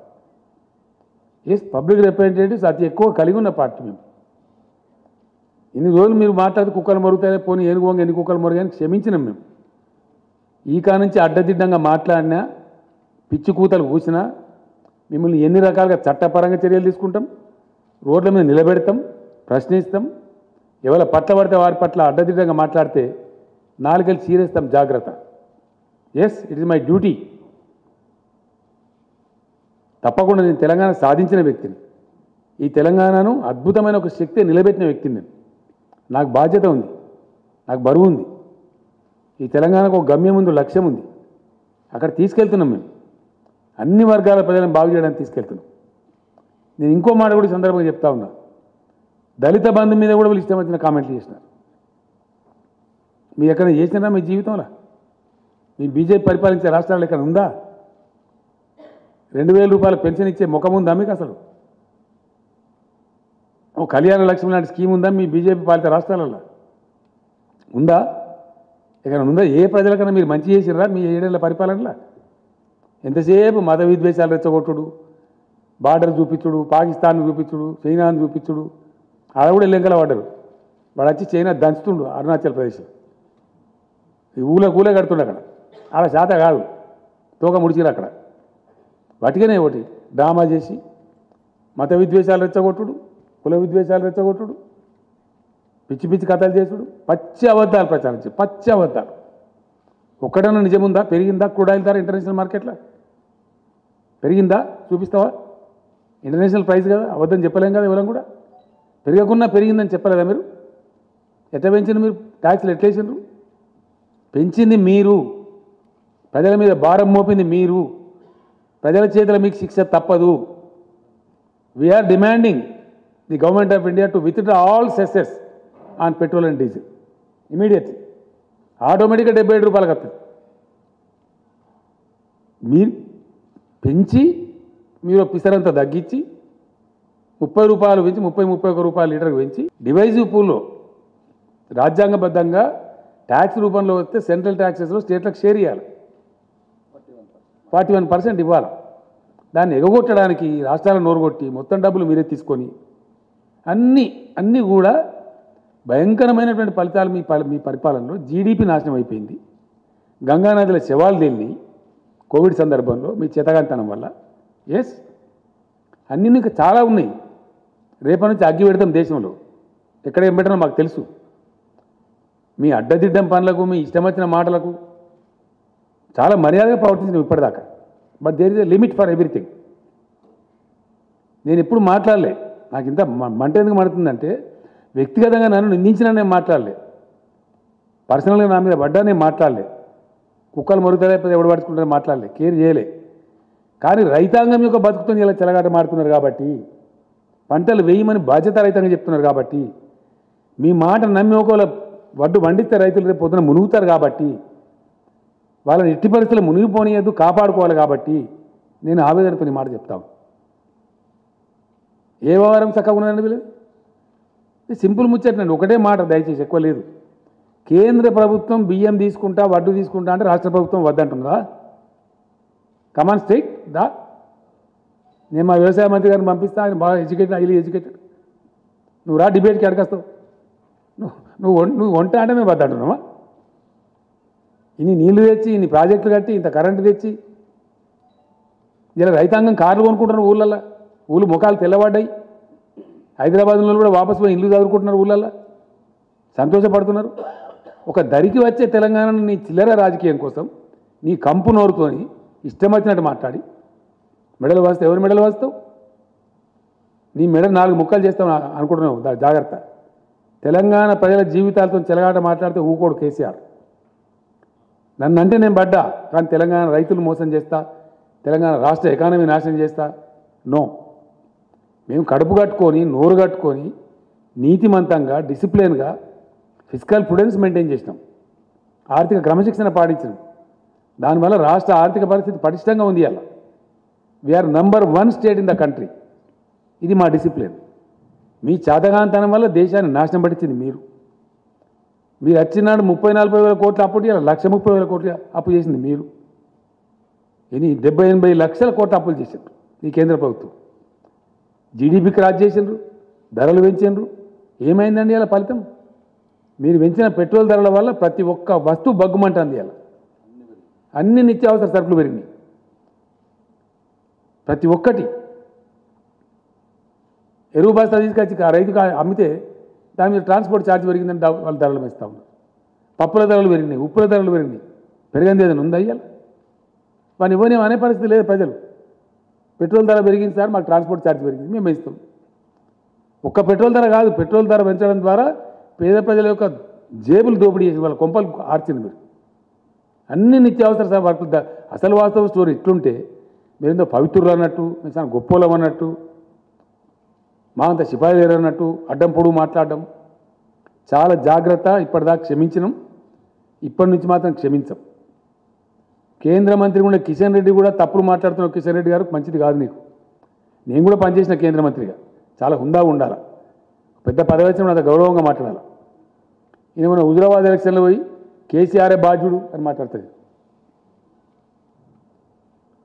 పబ్లిక్ రిప్రజెంటేటివ్స్ అతి ఎక్కువ కలిగి ఉన్న పార్టీ మేము. ఇన్ని రోజులు మీరు మాట్లాడితే కుక్కలు మరుగుతాయి, పోనీ ఏనుగు ఎన్ని కుక్కలు మరుగాయని క్షమించినాం మేము. ఈ కానుంచి అడ్డదిడ్డంగా మాట్లాడినా, పిచ్చి కూతలు కూసినా మిమ్మల్ని ఎన్ని రకాలుగా చట్టపరంగా చర్యలు తీసుకుంటాం, రోడ్ల మీద నిలబెడతాం, ప్రశ్నిస్తాం. ఎవరి పట్ల పడితే వారి పట్ల అడ్డదిడ్డంగా మాట్లాడితే నాలుగేళ్ళు చీరేస్తాం. జాగ్రత్త. Yes, it is my duty. తప్పకుండా నేను తెలంగాణ సాధించిన వ్యక్తిని. ఈ తెలంగాణను అద్భుతమైన ఒక శక్తి నిలబెట్టిన వ్యక్తిని నేను. నాకు బాధ్యత ఉంది, నాకు బరువు ఉంది. ఈ తెలంగాణకు ఒక గమ్యం ఉంది, లక్ష్యం ఉంది. అక్కడ తీసుకెళ్తున్నాం మేము. అన్ని వర్గాల ప్రజలను బాగు చేయడానికి తీసుకెళ్తున్నాం. నేను ఇంకో మాట కూడా ఈ సందర్భంగా చెప్తా ఉన్నా. దళిత బంధు మీద కూడా వీళ్ళు ఇష్టం వచ్చిన కామెంట్లు చేసినారు. మీరు ఎక్కడ చేసినారా మీ జీవితంలో? మీ బీజేపీ పరిపాలించే రాష్ట్రాలు ఎక్కడ ఉందా? 2,000 రూపాయల పెన్షన్ ఇచ్చే ముఖం ఉందా మీకు? అసలు ఓ కళ్యాణ లక్ష్మి లాంటి స్కీమ్ ఉందా మీ బీజేపీ పాలిత రాష్ట్రాలలో? ఉందా? ఎక్కడ ఉందా? ఏ ప్రజలకన్నా మీరు మంచి చేసిర్రా మీ 7 ఏళ్ల పరిపాలనలో? ఎంతసేపు మత విద్వేషాలు రెచ్చగొట్టుడు, బార్డర్ చూపించుడు, పాకిస్తాన్ చూపించుడు, చైనాను చూపించుడు. ఆడ కూడా లెంకల పడ్డారు. వాడు వచ్చి చైనా దంచుతుండు అరుణాచల్ ప్రదేశ్. ఈ ఊళ్ళ కడుతుండు అక్కడ. ఆడ శాత కాదు, తోక ముడిచిరు అక్కడ. వాటికనే ఒకటి డ్రామా చేసి మత విద్వేషాలు రెచ్చగొట్టుడు, కుల విద్వేషాలు రెచ్చగొట్టుడు, పిచ్చి పిచ్చి కథలు చేసుడు, పచ్చి అబద్ధాలు ప్రచారం చేసి, పచ్చి అబద్ధాలు. ఒక్కడన్నా నిజముందా? పెరిగిందా క్రూడ్ ఆయిల్ ధర ఇంటర్నేషనల్ మార్కెట్లో? పెరిగిందా? చూపిస్తావా? ఇంటర్నేషనల్ ప్రైస్ కదా, అబద్ధం చెప్పలేం కదా. ఎవరం కూడా పెరగకున్నా పెరిగిందని చెప్పలేదా మీరు? ఎట్లా పెంచింది మీరు? ట్యాక్స్లు ఎట్లా వేసిండ్రు? పెంచింది మీరు, ప్రజల మీద భారం మోపింది మీరు. ప్రజల చేతుల మీకు శిక్ష తప్పదు. We are demanding the government of India to withdraw all cesses on petrol and diesel immediately. ఆటోమేటిక్గా 77 రూపాయలకు వస్తుంది. మీరు పెంచి మీరు పిసరంతా తగ్గించి 30 రూపాయలు పెంచి 31 రూపాయల లీటర్కి పెంచి డివైజివ్ పూల్లో రాజ్యాంగబద్ధంగా ట్యాక్స్ రూపంలో వస్తే సెంట్రల్ ట్యాక్సెస్లో స్టేట్లకు షేర్ ఇవ్వాలి. 41% ఇవ్వాలి. దాన్ని ఎగగొట్టడానికి రాష్ట్రాలను నోరుగొట్టి మొత్తం డబ్బులు మీరే తీసుకొని అన్నీ కూడా భయంకరమైనటువంటి ఫలితాలు మీ పరిపాలనలో జీడిపి నాశనం అయిపోయింది. గంగానదిలో శవాలు తేలిని కోవిడ్ సందర్భంలో మీ చేతగాంతనం వల్ల. ఎస్, అన్నీ ఇంకా చాలా ఉన్నాయి. రేపటి నుంచి అగ్గి పెడతాం దేశంలో. ఎక్కడ ఏం పెట్టడం మాకు తెలుసు. మీ అడ్డదిడ్డం పనులకు, మీ ఇష్టం వచ్చిన మాటలకు చాలా మర్యాదగా ప్రవర్తించిన ఇప్పటిదాకా. But there is a limit for everything. నేను ఎప్పుడు మాట్లాడలే. నాకు ఇంత మంట ఎందుకు మండుతుందంటే, వ్యక్తిగతంగా నన్ను నిందించినా నేను మాట్లాడలే, పర్సనల్గా నా మీద పడ్డా నేను మాట్లాడలే, కుక్కలు మరుగుతారైపోతే ఎవడు పడుచుకుంటారో మాట్లాడలే, కేర్ చేయలే. కానీ రైతాంగం యొక్క బతుకుతో ఇలా చెలగాట మాడుతున్నారు కాబట్టి, పంటలు వేయమని బాధ్యత రైతంగా చెప్తున్నారు కాబట్టి, మీ మాట నమ్మి ఒకవేళ వడ్డు పండిస్తే రైతులు రేపు పొద్దున మునుగుతారు కాబట్టి, వాళ్ళని ఎట్టి పరిస్థితులు మునిగిపోనియద్దు, కాపాడుకోవాలి కాబట్టి నేను ఆవేదనతో మాట చెప్తాను. ఏ వ్యవహారం చక్కగా ఉన్నదండి వీళ్ళు? సింపుల్ ముచ్చటండి. ఒకటే మాట దయచేసి, ఎక్కువ లేదు. కేంద్ర ప్రభుత్వం బియ్యం తీసుకుంటా, వడ్డు తీసుకుంటా అంటే రాష్ట్ర ప్రభుత్వం వద్దంటుందా? కమాన్ స్టేట్ దా. నేను మా వ్యవసాయ మంత్రి గారిని పంపిస్తా, ఆయన బాగా ఎడ్యుకేటెడ్, హైలీ ఎడ్యుకేటెడ్. నువ్వు రా డిబేట్కి అడగస్తావు. నువ్వు వంట అంటే మేము వద్దంటున్నావా? ఇన్ని నీళ్లు తెచ్చి, ఇన్ని ప్రాజెక్టులు కట్టి, ఇంత కరెంటు తెచ్చి, ఇలా రైతాంగం కార్లు కొనుక్కుంటున్నారు ఊళ్ళల్లో. ఊళ్ళు ముఖాలు తెల్లబడ్డాయి. హైదరాబాద్లో కూడా వాపసు పోయి ఇల్లు చదువుకుంటున్నారు ఊళ్ళల్లో, సంతోషపడుతున్నారు. ఒక దరికి వచ్చే తెలంగాణను నీ చిల్లర రాజకీయం కోసం నీ కంపు నోరుతోని ఇష్టం వచ్చినట్టు మాట్లాడి మెడలు వాస్తావు. ఎవరు మెడలు వాస్తావు? నీ మెడ 4 ముక్కలు చేస్తావు అనుకుంటున్నావు. జాగ్రత్త. తెలంగాణ ప్రజల జీవితాలతో చెలగాట మాట్లాడితే ఊకోడు కేసీఆర్. నన్నంటే నేను పడ్డా, కానీ తెలంగాణ రైతులు మోసం చేస్తా, తెలంగాణ రాష్ట్ర ఎకానమీ నాశనం చేస్తా, నో. మేము కడుపు కట్టుకొని, నోరు కట్టుకొని, నీతిమంతంగా, డిసిప్లిన్గా ఫిజికల్ ప్రుడెన్స్ మెయింటైన్ చేసినాం, ఆర్థిక క్రమశిక్షణ పాటించినాం. దానివల్ల రాష్ట్ర ఆర్థిక పరిస్థితి పటిష్టంగా ఉంది. అలా we are number 1 state in the country. ఇది మా డిసిప్లిన్. మీ చేతగాంతనం వల్ల దేశాన్ని నాశనం పట్టించింది మీరు. మీరు వచ్చినాడు 30-40 వేల కోట్ల అప్పు, ఇలా 1,30,000 కోట్ల అప్పు చేసింది మీరు. ఎన్ని 70-80 లక్షల కోట్ల అప్పులు చేశారు ఈ కేంద్ర ప్రభుత్వం. జీడీపీ క్రాస్ చేసిండ్రు, ధరలు పెంచిండ్రు. ఏమైందండి అలా ఫలితం? మీరు పెంచిన పెట్రోల్ ధరల వల్ల ప్రతి ఒక్క వస్తువు బగ్గుమంటుంది. అలా అన్ని నిత్యావసర సరుకులు పెరిగినాయి. ప్రతి ఒక్కటి. ఎరువు బస్తా తీసుకొచ్చి ఆ రైతుకు అమ్మితే దాని మీద ట్రాన్స్పోర్ట్ ఛార్జ్ పెరిగిందని వాళ్ళు ధరలు పెంచుతా ఉన్నారు. పప్పుల ధరలు పెరిగినాయి, ఉప్పుల ధరలు పెరిగినాయి. పెరిగింది ఏదైనా ఉందా అయ్యాలి? వాని ఇవ్వని అనే పరిస్థితి లేదు ప్రజలు. పెట్రోల్ ధర పెరిగింది సార్, మాకు ట్రాన్స్పోర్ట్ ఛార్జ్ పెరిగింది, మేము పెంచుతాం. ఒక్క పెట్రోల్ ధర కాదు, పెట్రోల్ ధర పెంచడం ద్వారా పేద ప్రజల యొక్క జేబులు దోపిడీ చేసి వాళ్ళ కొంపలు ఆర్చింది మీరు. అన్ని నిత్యావసర వర్కులు. అసలు వాస్తవ స్టోరీ ఇట్లుంటే మీరేందో పవిత్రులు అన్నట్టు, మేము చాలా గొప్పోలం అన్నట్టు, మా అంత సిపాయి లేరు అన్నట్టు అడ్డం పొడుగు మాట్లాడడం చాలా జాగ్రత్త. ఇప్పటిదాకా క్షమించినాం, ఇప్పటి నుంచి మాత్రం క్షమించం. కేంద్ర మంత్రి కూడా కిషన్ రెడ్డి కూడా తప్పులు మాట్లాడుతున్న కిషన్ రెడ్డి గారు మంచిది కాదు నీకు. నేను కూడా పనిచేసిన కేంద్ర మంత్రిగా చాలా హుందాగా ఉండాలి, పెద్ద పదవి వచ్చిన అంత గౌరవంగా మాట్లాడాలి. ఈయన మన హుజురాబాద్ ఎలక్షన్లో పోయి కేసీఆర్ఏ బాధ్యుడు అని మాట్లాడుతుంది.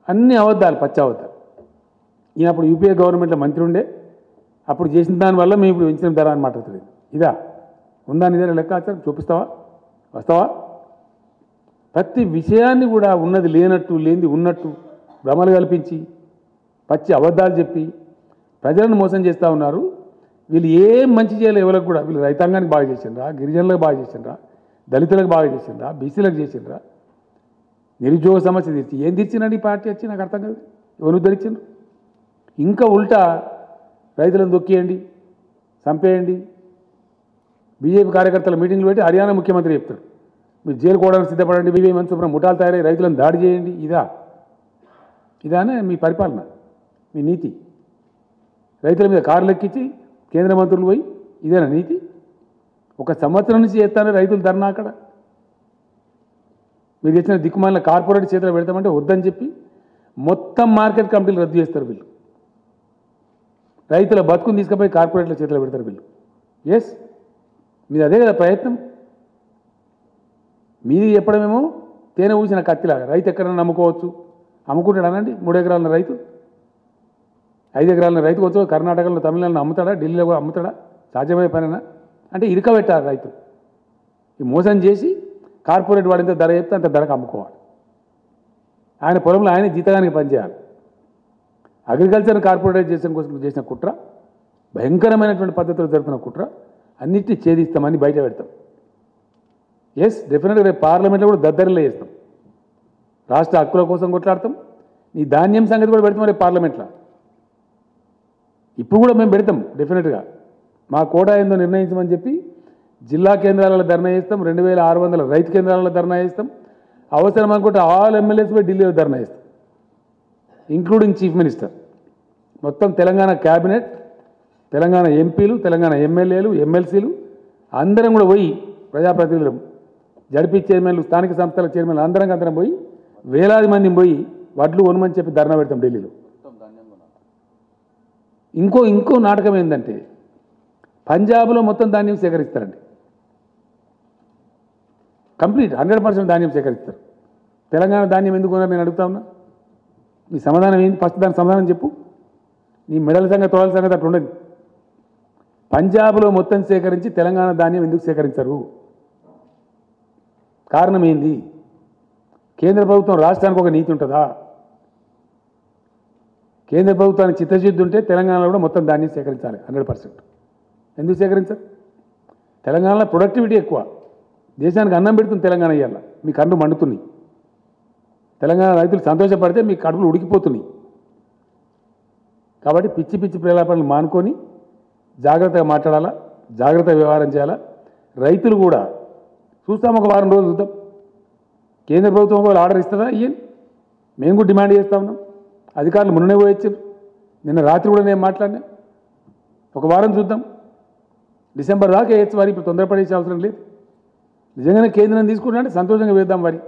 అన్ని అబద్ధాలు, పచ్చి అబద్ధాలు. ఈయన అప్పుడు యూపీఏ గవర్నమెంట్లో మంత్రి ఉండే, అప్పుడు చేసిన దానివల్ల మేము ఇప్పుడు పెంచిన ధర అని మాట్లాడుతుంది. ఇదా ఉందా? నిదే లెక్కాచారం చూపిస్తావా? వస్తావా? ప్రతి విషయాన్ని కూడా ఉన్నది లేనట్టు, లేనిది ఉన్నట్టు భ్రమలు కల్పించి పచ్చి అబద్ధాలు చెప్పి ప్రజలను మోసం చేస్తూ ఉన్నారు. వీళ్ళు ఏం మంచి చేయలేదు ఎవరికి కూడా. వీళ్ళు రైతాంగానికి బాగా చేసిండ్రా, గిరిజనులకు బాగా చేసిండ్రా, దళితులకు బాగా చేసిండ్రా, బీసీలకు చేసిండ్రా, నిరుద్యోగ సమస్య తీర్చి ఏం తీర్చినండి ఈ పార్టీ వచ్చి? నాకు అర్థం కాదు. ఎవరు ధరించిండ్రు? ఇంకా ఉల్టా రైతులను దొక్కేయండి, చంపేయండి. బీజేపీ కార్యకర్తల మీటింగ్లు పెట్టి హర్యానా ముఖ్యమంత్రి చెప్తారు, మీరు జైలుకోవడానికి సిద్ధపడండి, బీజేపీ మంత్రి ముఠాలు తయారై రైతులను దాడి చేయండి. ఇదానే మీ పరిపాలన, మీ నీతి? రైతుల మీద కార్లు ఎక్కించి కేంద్ర మంత్రులు పోయి ఇదేనా నీతి? 1 సంవత్సరం నుంచి చేస్తానే రైతులు ధర్నా. అక్కడ మీరు తెచ్చిన దిక్కుమాలిన కార్పొరేట్ చేతులు పెడతామంటే వద్దని చెప్పి మొత్తం మార్కెట్ కమిటీలు రద్దు చేస్తారు వీళ్ళు. రైతుల బతుకుని తీసుకుపోయి కార్పొరేట్ల చేతులు పెడతారు వీళ్ళు. ఎస్, మీది అదే కదా ప్రయత్నం. మీది చెప్పడమేమో తేనె ఊసిన కత్తిలాగా. రైతు ఎక్కడైనా నమ్ముకోవచ్చు, అమ్ముకుంటాడు అనండి. 3 ఎకరాల రైతు 5 ఎకరాల రైతు వచ్చి కర్ణాటకలో తమిళనాడులో అమ్ముతాడా, ఢిల్లీలో కూడా అమ్ముతాడా? సాధ్యమయ్యే పనేనా? అంటే ఇరకబెట్టాలి రైతు. ఈ మోసం చేసి కార్పొరేట్ వాడు ఎంత ధర చెప్తే అంత ధరకు అమ్ముకోవాలి. ఆయన పొలంలో ఆయన జీతగానికి పనిచేయాలి. అగ్రికల్చర్ కార్పొరేటైజేషన్ కోసం చేసిన కుట్ర, భయంకరమైనటువంటి పద్ధతిలో జరుగుతున్న కుట్ర, అన్నిటినీ ఛేదిస్తామని బయట పెడతాం. ఎస్, డెఫినెట్గా రేపు పార్లమెంట్లో కూడా దద్దరిలో చేస్తాం. రాష్ట్ర హక్కుల కోసం కొట్లాడతాం. నీ ధాన్యం సంగతి కూడా పెడతాం రేపు పార్లమెంట్లో. ఇప్పుడు కూడా మేము పెడతాం డెఫినెట్గా. మా కోటా ఏందో నిర్ణయించమని చెప్పి జిల్లా కేంద్రాలలో ధర్నా చేస్తాం. 2600 రైతు కేంద్రాలలో ధర్నా చేస్తాం. అవసరం అనుకుంటే ఆల్ ఎమ్మెల్యేస్ పోయి ఢిల్లీలో ధర్నా చేస్తాం, ఇంక్లూడింగ్ చీఫ్ మినిస్టర్. మొత్తం తెలంగాణ క్యాబినెట్, తెలంగాణ ఎంపీలు, తెలంగాణ ఎమ్మెల్యేలు, ఎమ్మెల్సీలు అందరం కూడా పోయి, ప్రజాప్రతినిధులు, జడ్పీ చైర్మన్లు, స్థానిక సంస్థల చైర్మన్లు అందరం పోయి వేలాది మందిని పోయి వడ్లు కొనమని చెప్పి ధర్నా పెడతాం ఢిల్లీలో. ఇంకో నాటకం ఏంటంటే పంజాబ్లో మొత్తం ధాన్యం సేకరిస్తారండి. కంప్లీట్ 100% ధాన్యం సేకరిస్తారు. తెలంగాణ ధాన్యం ఎందుకు కొన్నారు నేను అడుగుతా ఉన్నా. నీ సమాధానం ఏంటి? ఫస్ట్ దాని సమాధానం చెప్పు. నీ మెడల సంగతి, తోడల సంగతి అట్లా ఉండదు. పంజాబ్లో మొత్తం సేకరించి తెలంగాణ ధాన్యం ఎందుకు సేకరించరు? కారణం ఏంది? కేంద్ర ప్రభుత్వం రాష్ట్రానికి ఒక నీతి ఉంటుందా? కేంద్ర ప్రభుత్వానికి చిత్తశుద్ధి ఉంటే తెలంగాణలో కూడా మొత్తం ధాన్యం సేకరించాలి 100%. ఎందుకు సేకరించరు? తెలంగాణలో ప్రొడక్టివిటీ ఎక్కువ. దేశానికి అన్నం పెడుతుంది తెలంగాణ. ఇవాళ మీ కళ్ళు మండుతున్నాయి. తెలంగాణ రైతులు సంతోషపడితే మీ కడుపులు ఉడికిపోతున్నాయి. కాబట్టి పిచ్చి పిచ్చి ప్రలాపనలు మానుకొని జాగ్రత్తగా మాట్లాడాలా, జాగ్రత్తగా వ్యవహారం చేయాలా. రైతులు కూడా చూస్తాం, ఒక వారం రోజులు చూద్దాం. కేంద్ర ప్రభుత్వం ఒకవేళ ఆర్డర్ ఇస్తుందా? ఇయ్యండి, మేము కూడా డిమాండ్ చేస్తూ ఉన్నాం. అధికారులు మొన్ననే పోయొచ్చారు. నిన్న రాత్రి కూడా నేను మాట్లాడినా. ఒక వారం చూద్దాం, డిసెంబర్ దాకా వేయచ్చు వారి. ఇప్పుడు తొందరపడేసే అవసరం లేదు. నిజంగానే కేంద్రం తీసుకుంటే సంతోషంగా వేద్దాం వారి.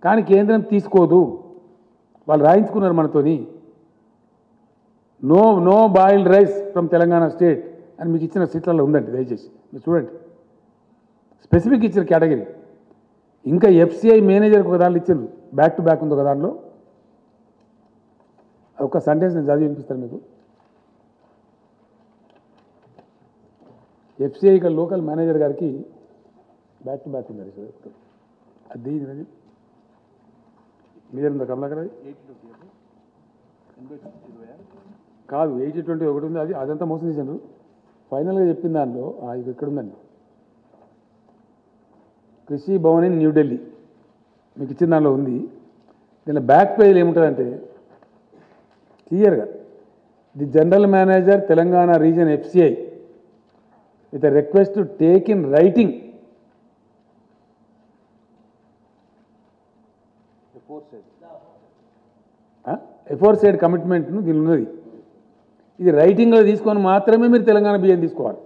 కానీ కేంద్రం తీసుకోదు. వాళ్ళు రాయించుకున్నారు మనతోని. No boiled rice from Telangana state అని మీకు ఇచ్చిన సీట్లలో ఉందండి, దయచేసి మీరు చూడండి. స్పెసిఫిక్ ఇచ్చిన కేటగిరీ. ఇంకా ఎఫ్సిఐ మేనేజర్కి ఒక దాంట్లో ఇచ్చారు, బ్యాక్ టు బ్యాక్ ఉంది ఒక దాంట్లో. ఒక సెంటెన్స్ నేను చదివి వినిపిస్తాను మీకు. ఎఫ్సిఐ ఇక్కడ లోకల్ మేనేజర్ గారికి బ్యాక్ టు బ్యాక్ ఉంది. అది మీదే ఉందా కమలాకర్? కాదు, 80-20 ఒకటి ఉంది. అదంతా మోసం చేశాను. ఫైనల్గా చెప్పిన దానిలో ఇది ఇక్కడ ఉందండి, కృషి భవన్ ఇన్ న్యూఢిల్లీ మీకు ఇచ్చిన దానిలో ఉంది. దీనిలో బ్యాక్ పేజీలు ఏముంటుందంటే క్లియర్గా, the general manager Telangana region FCI with a request to take in writing aforesaid కమిట్మెంట్ను దీని ఉన్నది. ఇది రైటింగ్లో తీసుకొని మాత్రమే మీరు తెలంగాణ బియ్యం తీసుకోవాలి.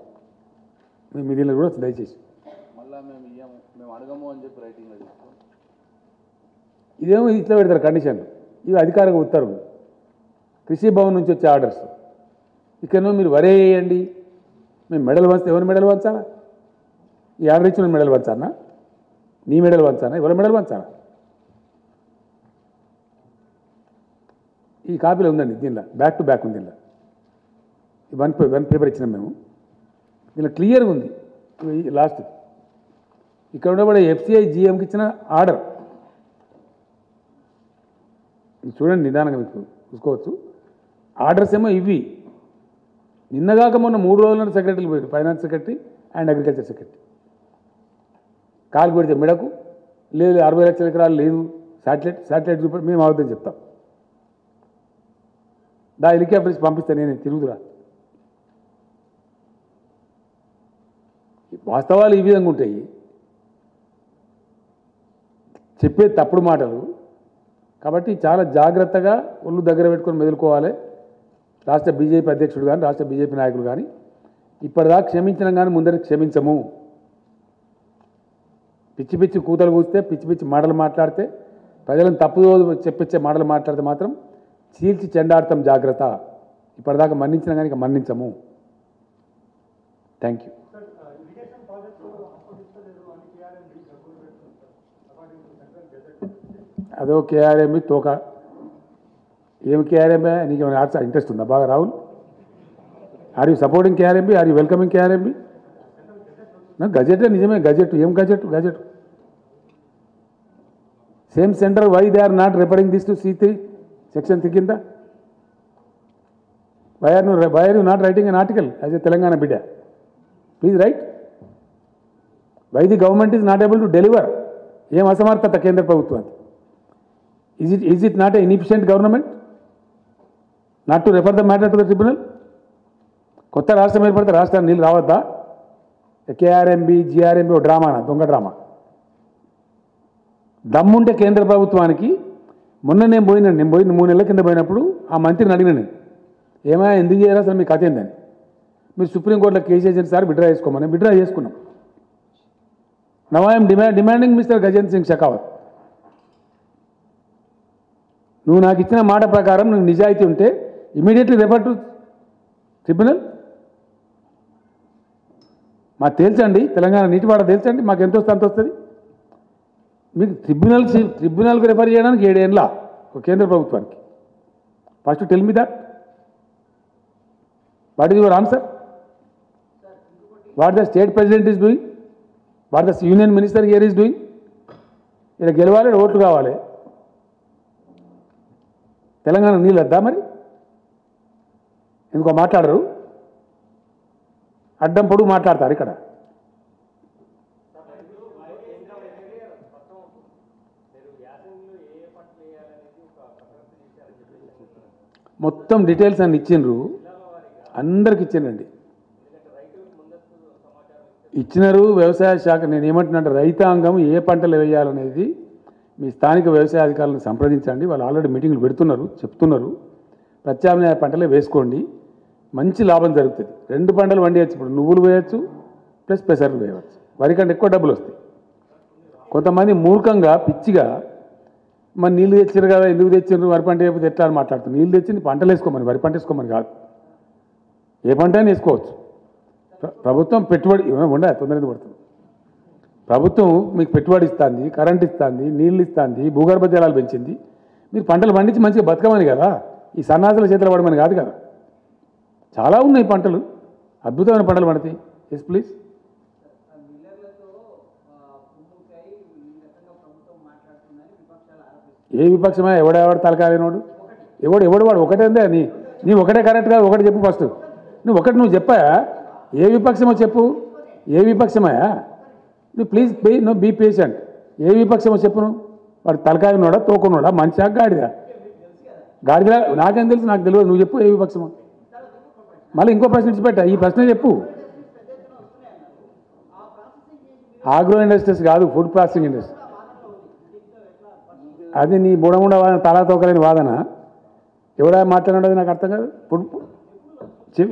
మీ దీనిలో కూడా దయచేసి ఇదేమో ఇట్లా పెడతారు కండిషన్లు. ఇవి అధికారిక ఉత్తర్వులు, కృషి భవన్ నుంచి వచ్చే ఆర్డర్స్. ఇక్కడనో మీరు వరే వేయండి, మేము మెడల్ వంచితే ఎవరి మెడల్ వంచాలా? ఈ ఆర్డర్ ఇచ్చిన మెడల్ వంచానా? నీ మెడల్ వంచానా? ఎవరి మెడల్ వంచాలా? ఈ కాపీలో ఉందండి, దీనిలో బ్యాక్ టు బ్యాక్ ఉంది. దీనిలో వన్ పేపర్ ఇచ్చినాం మేము. దీనిలో క్లియర్గా ఉంది. లాస్ట్ ఇక్కడ ఉండబడే ఎఫ్సిఐ జిఎంకి ఇచ్చిన ఆర్డర్ చూడండి, నిదానంగా మీకు చూసుకోవచ్చు. ఆర్డర్స్ ఏమో ఇవి. నిన్నగాక మొన్న 3 రోజుల సెక్రటరీలు పోయారు, finance secretary and agriculture secretary. కాలు పెడితే మెడకు లేదు, 60 లక్షల ఎకరాలు లేదు, శాటిలైట్ చూపి మేము అవుతుందని చెప్తాం. హెలికాప్టర్స్ పంపిస్తే నేను తిరుగుతురా. వాస్తవాలు ఈ విధంగా ఉంటాయి, చెప్పే తప్పుడు మాటలు. కాబట్టి చాలా జాగ్రత్తగా ఒళ్ళు దగ్గర పెట్టుకొని మెదులుకోవాలి. రాష్ట్ర బీజేపీ అధ్యక్షుడు కానీ, రాష్ట్ర బీజేపీ నాయకులు కానీ ఇప్పటిదాకా క్షమించడం కానీ ముందరికి క్షమించము. పిచ్చి పిచ్చి కూతలు కూస్తే, పిచ్చి పిచ్చి మాటలు మాట్లాడితే, ప్రజలను తప్పుదో చెప్పించే మాటలు మాట్లాడితే మాత్రం చీల్చి చెండాడతాం. జాగ్రత్త. ఇప్పటిదాకా మన్నించినా కానీ ఇక మన్నించము. Thank you. అదో కేఆర్ఎంబి తోక. ఏం కేఆర్ఎంబీ నీకు ఏమైనా ఆర్ట్స్ ఇంట్రెస్ట్ ఉందా బాగా Rahul? Are you supporting KRMB? Are you welcoming KRMB? Gazette నిజమే, గజెట్ ఏం gazette same centre, why they are not referring this to C3 section 3 కింద? Why are you not writing an article as a Telangana బిడ్డ? Please write. Why the government is not able to deliver? ఏం అసమర్థత కేంద్ర ప్రభుత్వానికి? Is it not a inefficient government not to refer the matter to the tribunal? కొత్త రాష్ట్రం ఏర్పడితే రాష్ట్రాన్ని నీళ్ళు రావద్దా? కేఆర్ఎంబీ జిఆర్ఎంబీ ఓ డ్రామానా, దొంగ డ్రామా. దమ్ముంటే కేంద్ర ప్రభుత్వానికి మొన్న నేను పోయిన 3 నెలల కింద పోయినప్పుడు ఆ మంత్రిని అడిగిన నేను, ఏమైనా ఎందుకు చేయరా అసలు మీ కథ ఏందని? మీరు సుప్రీంకోర్టులో కేసు వేసిన సార్ విడ్రా చేసుకోమని విడ్రా చేసుకున్నాం. Now I'm demanding mister Gajendra Singh Shekhawat, నువ్వు నాకు ఇచ్చిన మాట ప్రకారం నువ్వు నిజాయితీ ఉంటే ఇమీడియట్లీ రెఫర్ టు ట్రిబ్యునల్. మాకు తెలుసండి, తెలంగాణ నీటిపాట తెలుసండి, మాకు ఎంత వస్తే అంత వస్తుంది. మీకు ట్రిబ్యునల్కి రెఫర్ చేయడానికి 7 ఏళ్ళ కేంద్ర ప్రభుత్వానికి. First tell me that, what is your answer? What the state president is doing? What the union minister here is doing? ఇక్కడ గెలవాలి, ఓట్లు కావాలి. తెలంగాణ నీళ్ళు వద్దా మరి? ఎందుకో మాట్లాడరు, అడ్డం పొడుగు మాట్లాడతారు ఇక్కడ. మొత్తం డీటెయిల్స్ అన్ని ఇచ్చిండ్రు, అందరికి ఇచ్చానండి, ఇచ్చినారు. వ్యవసాయ శాఖ నేను ఏమంటున్నా, రైతాంగం ఏ పంటలు వేయాలనేది మీ స్థానిక వ్యవసాయ అధికారులను సంప్రదించండి. వాళ్ళు ఆల్రెడీ మీటింగ్లు పెడుతున్నారు, చెప్తున్నారు. ప్రత్యామ్నాయ పంటలే వేసుకోండి, మంచి లాభం జరుగుతుంది. 2 పంటలు వండియచ్చు. ఇప్పుడు నువ్వులు వేయచ్చు ప్లస్ పెసర్లు వేయవచ్చు, వరి కంటే ఎక్కువ డబ్బులు వస్తాయి. కొంతమంది మూర్ఖంగా పిచ్చిగా మరి నీళ్ళు తెచ్చారు కదా, ఎందుకు తెచ్చారు, వరి పంట అయిపోతే ఎట్లా అని మాట్లాడుతుంది. నీళ్ళు తెచ్చింది పంటలు వేసుకోమని, వరి పంట వేసుకోమని కాదు, ఏ పంట అయినా వేసుకోవచ్చు. ప్రభుత్వం పెట్టుబడి ఉండే తొందరగా పడుతుంది. ప్రభుత్వం మీకు పెట్టుబడి ఇస్తుంది, కరెంట్ ఇస్తుంది, నీళ్ళు ఇస్తుంది, భూగర్భ జలాలు పెంచింది. మీరు పంటలు పండించి మంచిగా బతకమని కదా, ఈ సన్నాసుల చేతులు పడమని కాదు కదా. చాలా ఉన్నాయి పంటలు, అద్భుతమైన పంటలు పడతాయి. Yes please. ఏ విపక్షమే? ఎవడెవడు తలకాయనోడు, ఎవడు వాడు ఒకటే ఉందే. నీ ఒకటే కరెక్ట్ కాదు, ఒకటి చెప్పు ఫస్ట్. నువ్వు చెప్పా, ఏ విపక్షమో చెప్పు. ఏ విపక్షమయా? నువ్వు ప్లీజ్ బీ పేషెంట్. ఏ విపక్షమో చెప్పును. వాడు తలకాయ ఉన్నాడా, తోకున్నాడా, మంచిగా గాడిద నాకేం తెలుసు, నాకు తెలియదు. నువ్వు చెప్పు ఏ విపక్షమో. మళ్ళీ ఇంకో ప్రశ్న ఇచ్చిపెట్టా, ఈ ప్రశ్న చెప్పు. ఆగ్రో ఇండస్ట్రీస్ కాదు, ఫుడ్ ప్రాసెసింగ్ ఇండస్ట్రీ. అది నీ బుడముడ వాదన, తలా తోకలేని వాదన. ఎవడా మాట్లాడినది నాకు అర్థం కాదు. ఫుడ్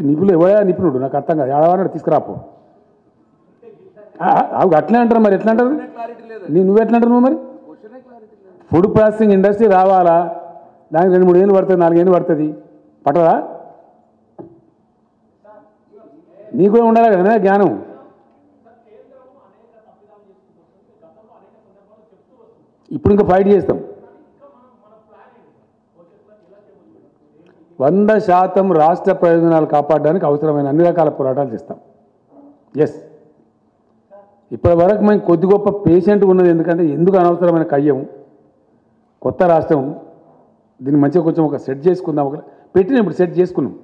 నిపుణులు ఎవడా నిపుణుడు నాకు అర్థం కాదు. ఆడవాడు తీసుకురాపో. అట్లే అంటారు మరి, ఎట్లా అంటారు? నువ్వెట్లా అంటారు మరి? ఫుడ్ ప్రాసెసింగ్ ఇండస్ట్రీ రావాలా, దానికి 2-3 ఏళ్ళు పడుతుంది, 4 ఏళ్ళు పడుతుంది, పట్టదా? నీకు కూడా ఉండాలి కదా జ్ఞానం. ఇప్పుడు ఇంకా ఫైట్ చేస్తాం. 100% రాష్ట్ర ప్రయోజనాలు కాపాడడానికి అవసరమైన అన్ని రకాల పోరాటాలు చేస్తాం. ఎస్, ఇప్పటి వరకు మేము కొద్ది గొప్ప పేషెంట్ ఉన్నది. ఎందుకంటే ఎందుకు అనవసరమైన కయ్యం, కొత్త రాష్ట్రం, దీన్ని మంచిగా కొంచెం ఒక సెట్ చేసుకుందాం. ఒక పెట్టిన ఇప్పుడు సెట్ చేసుకున్నాం.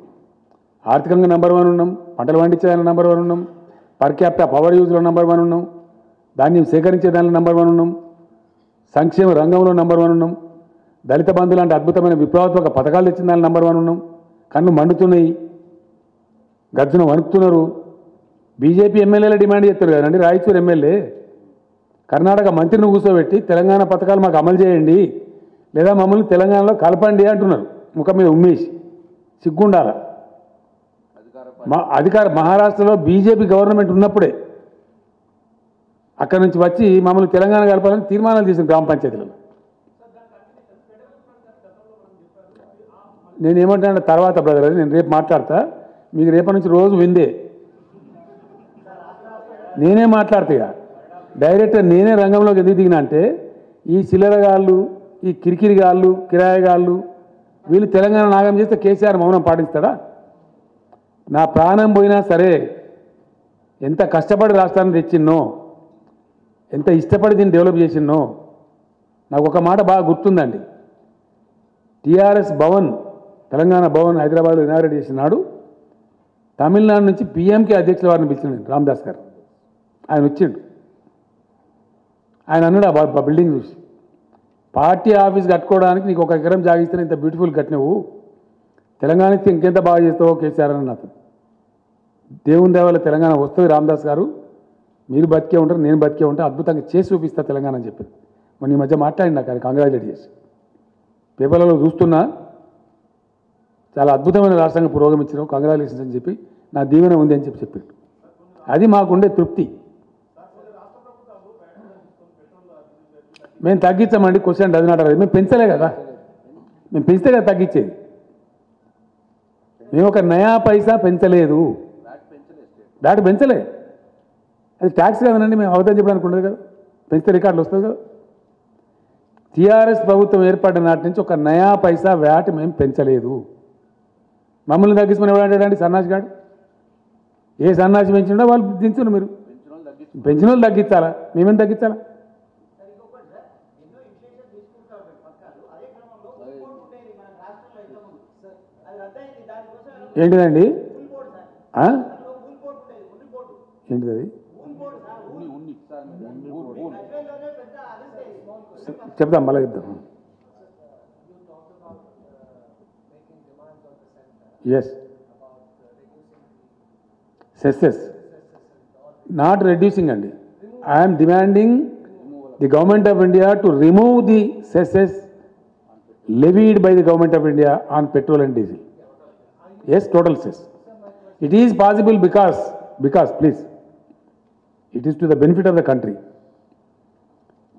ఆర్థికంగా నెంబర్ 1 ఉన్నాం, పంటలు పండించేదానికి నెంబర్ 1 ఉన్నాం, పర్ క్యాపిటల్ పవర్ యూజ్లో నెంబర్ 1 ఉన్నాం, ధాన్యం సేకరించే దానిలో నెంబర్ 1 ఉన్నాం, సంక్షేమ రంగంలో నెంబర్ 1 ఉన్నాం, దళిత బంధు లాంటి అద్భుతమైన విప్లవాత్మక పథకాలు తెచ్చిన దాని నెంబర్ 1 ఉన్నాం. కన్ను మండుతున్నాయి, గర్జన వణుకుతున్నారు. బీజేపీ ఎమ్మెల్యేలు డిమాండ్ చేస్తారు కదండి. రాయచూరు ఎమ్మెల్యే కర్ణాటక మంత్రిని కూర్చోబెట్టి తెలంగాణ పథకాలు మాకు అమలు చేయండి, లేదా మమ్మల్ని తెలంగాణలో కలపండి అంటున్నారు. ముఖం మీద ఉమ్మేసి సిగ్గుండాల. మహారాష్ట్రలో బీజేపీ గవర్నమెంట్ ఉన్నప్పుడే అక్కడి నుంచి వచ్చి మమ్మల్ని తెలంగాణ కలపాలని తీర్మానాలు చేసిన గ్రామ పంచాయతీలలో. నేనేమంటాను తర్వాత బ్రదర్, అది నేను రేపు మాట్లాడతా. మీకు రేపటి నుంచి రోజు విందే, నేనే మాట్లాడతా. డైరెక్ట్ నేనే రంగంలోకి ఎందుకు దిగినా అంటే, ఈ చిల్లరగాళ్ళు, ఈ కిరికిరిగాళ్ళు, కిరాయగాళ్ళు, వీళ్ళు తెలంగాణ నాగం చేస్తే కేసీఆర్ మౌనం పాటిస్తాడా? నా ప్రాణం పోయినా సరే, ఎంత కష్టపడి రాష్ట్రాన్ని తెచ్చిన్నో, ఎంత ఇష్టపడి దీన్ని డెవలప్ చేసిన్నో, నాకు ఒక మాట బాగా గుర్తుందండి. టీఆర్ఎస్ భవన్, తెలంగాణ భవన్ హైదరాబాద్లో ఇనాగ్రేట్ చేసిన నాడు తమిళనాడు నుంచి పీఎంకే అధ్యక్షుల వారిని పిలిచిండు రామదాస్ గారు. ఆయన వచ్చిండు. ఆయన అన్నాడు ఆ బిల్డింగ్ చూసి, పార్టీ ఆఫీస్ కట్టుకోవడానికి నీకు 1 ఎకరం జాగిస్తే ఇంత బ్యూటిఫుల్ కట్టినవు, తెలంగాణకి ఇంకెంత బాగా చేస్తావో కేసీఆర్ అని నాకు. దేవుని దేవాల తెలంగాణ వస్తుంది రామదాస్ గారు, మీరు బతికే ఉంటారు, నేను బతికే ఉంటా, అద్భుతంగా చేసి చూపిస్తా తెలంగాణ అని చెప్పి మొన్న ఈ మధ్య మాట్లాడినా కానీ కంగ్రాచులేట్ చేసి పేపర్లలో చూస్తున్నా, చాలా అద్భుతమైన రాష్ట్రంగా పురోగమించినావు, కంగ్రాచులేషన్స్ అని చెప్పి నా దీవెన ఉంది అని చెప్పాడు. అది మాకుండే తృప్తి. మేము తగ్గించామండి, క్వశ్చన్ డజన్ నాట్ అరైజ్. మేము పెంచలే కదా, మేము పెంచితే కదా తగ్గించేది. మేము ఒక నయా పైసా పెంచలేదు, దాటి పెంచలే. అది ట్యాక్స్ కదనండి, మేము అవతల చెప్పడానికి ఉండదు కదా, పెంచితే రికార్డులు వస్తుంది కదా. టీఆర్ఎస్ ప్రభుత్వం ఏర్పడిన నాటి నుంచి ఒక నయా పైసా వ్యాట్ మేము పెంచలేదు. మమ్మల్ని తగ్గించమని ఎవడంటాడండి సన్నాసి గాడు? ఏ సన్నాసి పెంచిండో వాళ్ళు దించున్నారు. మీరు పెంచిన వాళ్ళు తగ్గించాలా, మేమేం తగ్గించాలా? ఏంటిదండి? ఏంటిది అది? చెప్తాం, మళ్ళీ చెప్తాం. ఎస్, సెస్సెస్ నాట్ రెడ్యూసింగ్ అండి. I'm demanding the government of India to remove the cesses levied by the government of India on petrol and diesel. Yes, total cess. It is possible because please, it is to the benefit of the country.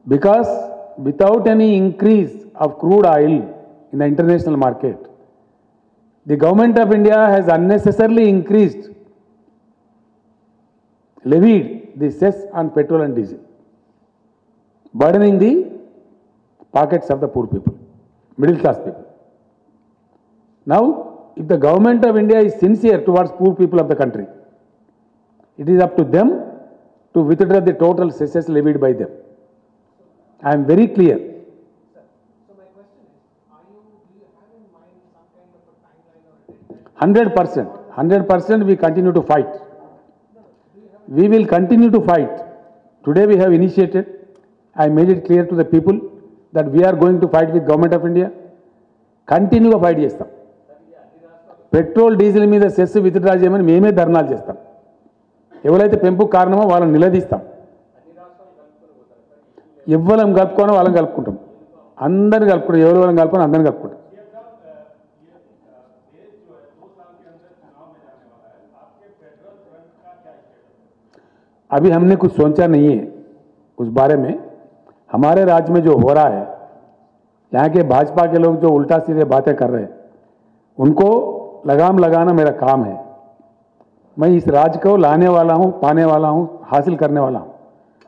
Because without any increase of crude oil in the international market, the government of India has unnecessarily levied the cess on petrol and diesel, burdening the pockets of the poor people, middle class people. Now, if the government of India is sincere towards poor people of the country, it is up to them to withdraw the total cesses levied by them. I am very clear. So my question is, do you have in mind some kind of a timeline or a deadline? 100%, we continue to fight. We will continue to fight. Today we have initiated, I made it clear to the people that we are going to fight with government of India. Continue గా fight చేస్తాం. Petrol diesel మీద cess withdraw చేయమని మేమే ధర్నాలు చేస్తాం. ఎవరైతే పెంపుకు కారణమో వాళ్ళని నిలదీస్తాం. ఎవ్వరం కలుపుకోనో వాళ్ళని కలుపుకుంటాం. అందరిని కలుపుకుంటాం. ఎవరు వాళ్ళని కలుపుకొని అందరిని కలుపుకుంటాం. अभी हमने कुछ सोचा नहीं है उस बारे में. हमारे राज्य में जो हो रहा है, यहाँ के भाजपा के लोग जो उल्टा सीधे बातें कर रहे हैं, उनको लगाम लगाना मेरा काम है. मैं इस राज्य को लाने वाला हूँ, पाने वाला हूँ, हासिल करने वाला हूँ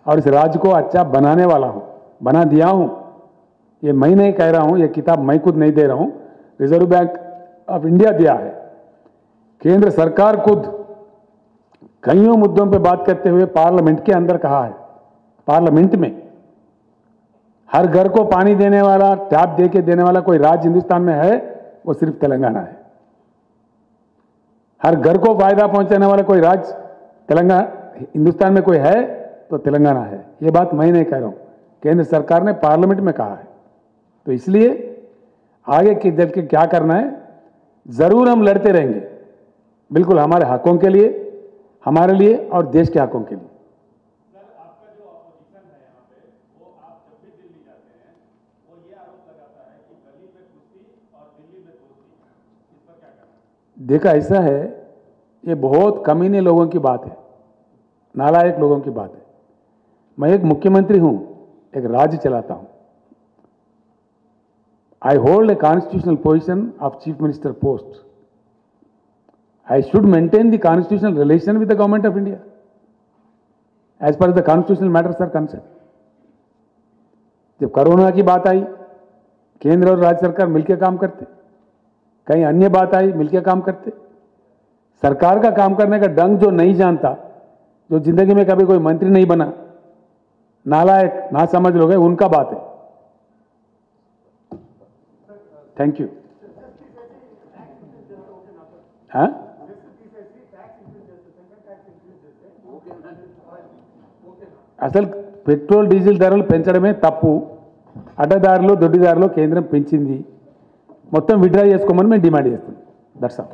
और इस राज्य को अच्छा बनाने वाला हूँ, बना दिया हूँ. ये मैं नहीं कह रहा हूँ, ये किताब मैं खुद नहीं दे रहा हूँ, रिजर्व बैंक ऑफ इंडिया दिया है. केंद्र सरकार खुद कईयों मुद्दों पे बात करते हुए पार्लियामेंट के अंदर कहा है, पार्लियामेंट में हर घर को पानी देने वाला, टैप दे के देने वाला कोई राज्य हिंदुस्तान में है, वो सिर्फ तेलंगाना है. हर घर को फायदा पहुंचाने वाला कोई राज्य तेलंगाना हिंदुस्तान में कोई है तो तेलंगाना है. ये बात मैं नहीं कह रहा हूं, केंद्र सरकार ने पार्लियामेंट में कहा है. तो इसलिए आगे के चल के क्या करना है, जरूर हम लड़ते रहेंगे, बिल्कुल हमारे हकों के लिए, हमारे लिए और देश के हकों के लिए. देखा ऐसा है, ये बहुत कमीने लोगों की बात है, नालायक लोगों की बात है. मैं एक मुख्यमंत्री हूं, एक राज्य चलाता हूं. I hold a constitutional position of chief minister post. I should maintain the constitutional relation with the government of India as far as the constitutional matters are concerned. जब कोरोना की बात आई, केंद्र और राज्य सरकार मिलकर काम करते. कहीं अन्य बात आई मिलके काम करते। सरकार का काम करने का ढंग जो नहीं जानता, जो जिंदगी में कभी कोई मंत्री नहीं बना, नालायक ना समझ लोग हैं, उनका बात है। Thank you. हाँ, అసలు పెట్రోల్ డీజిల్ ధరలు పెంచడమే తప్పు. అడ్డదారిలో దొడ్డిదారిలో కేంద్రం పెంచింది. మొత్తం విత్డ్రా చేసుకోమని మేము డిమాండ్ చేస్తున్నాం. That's all.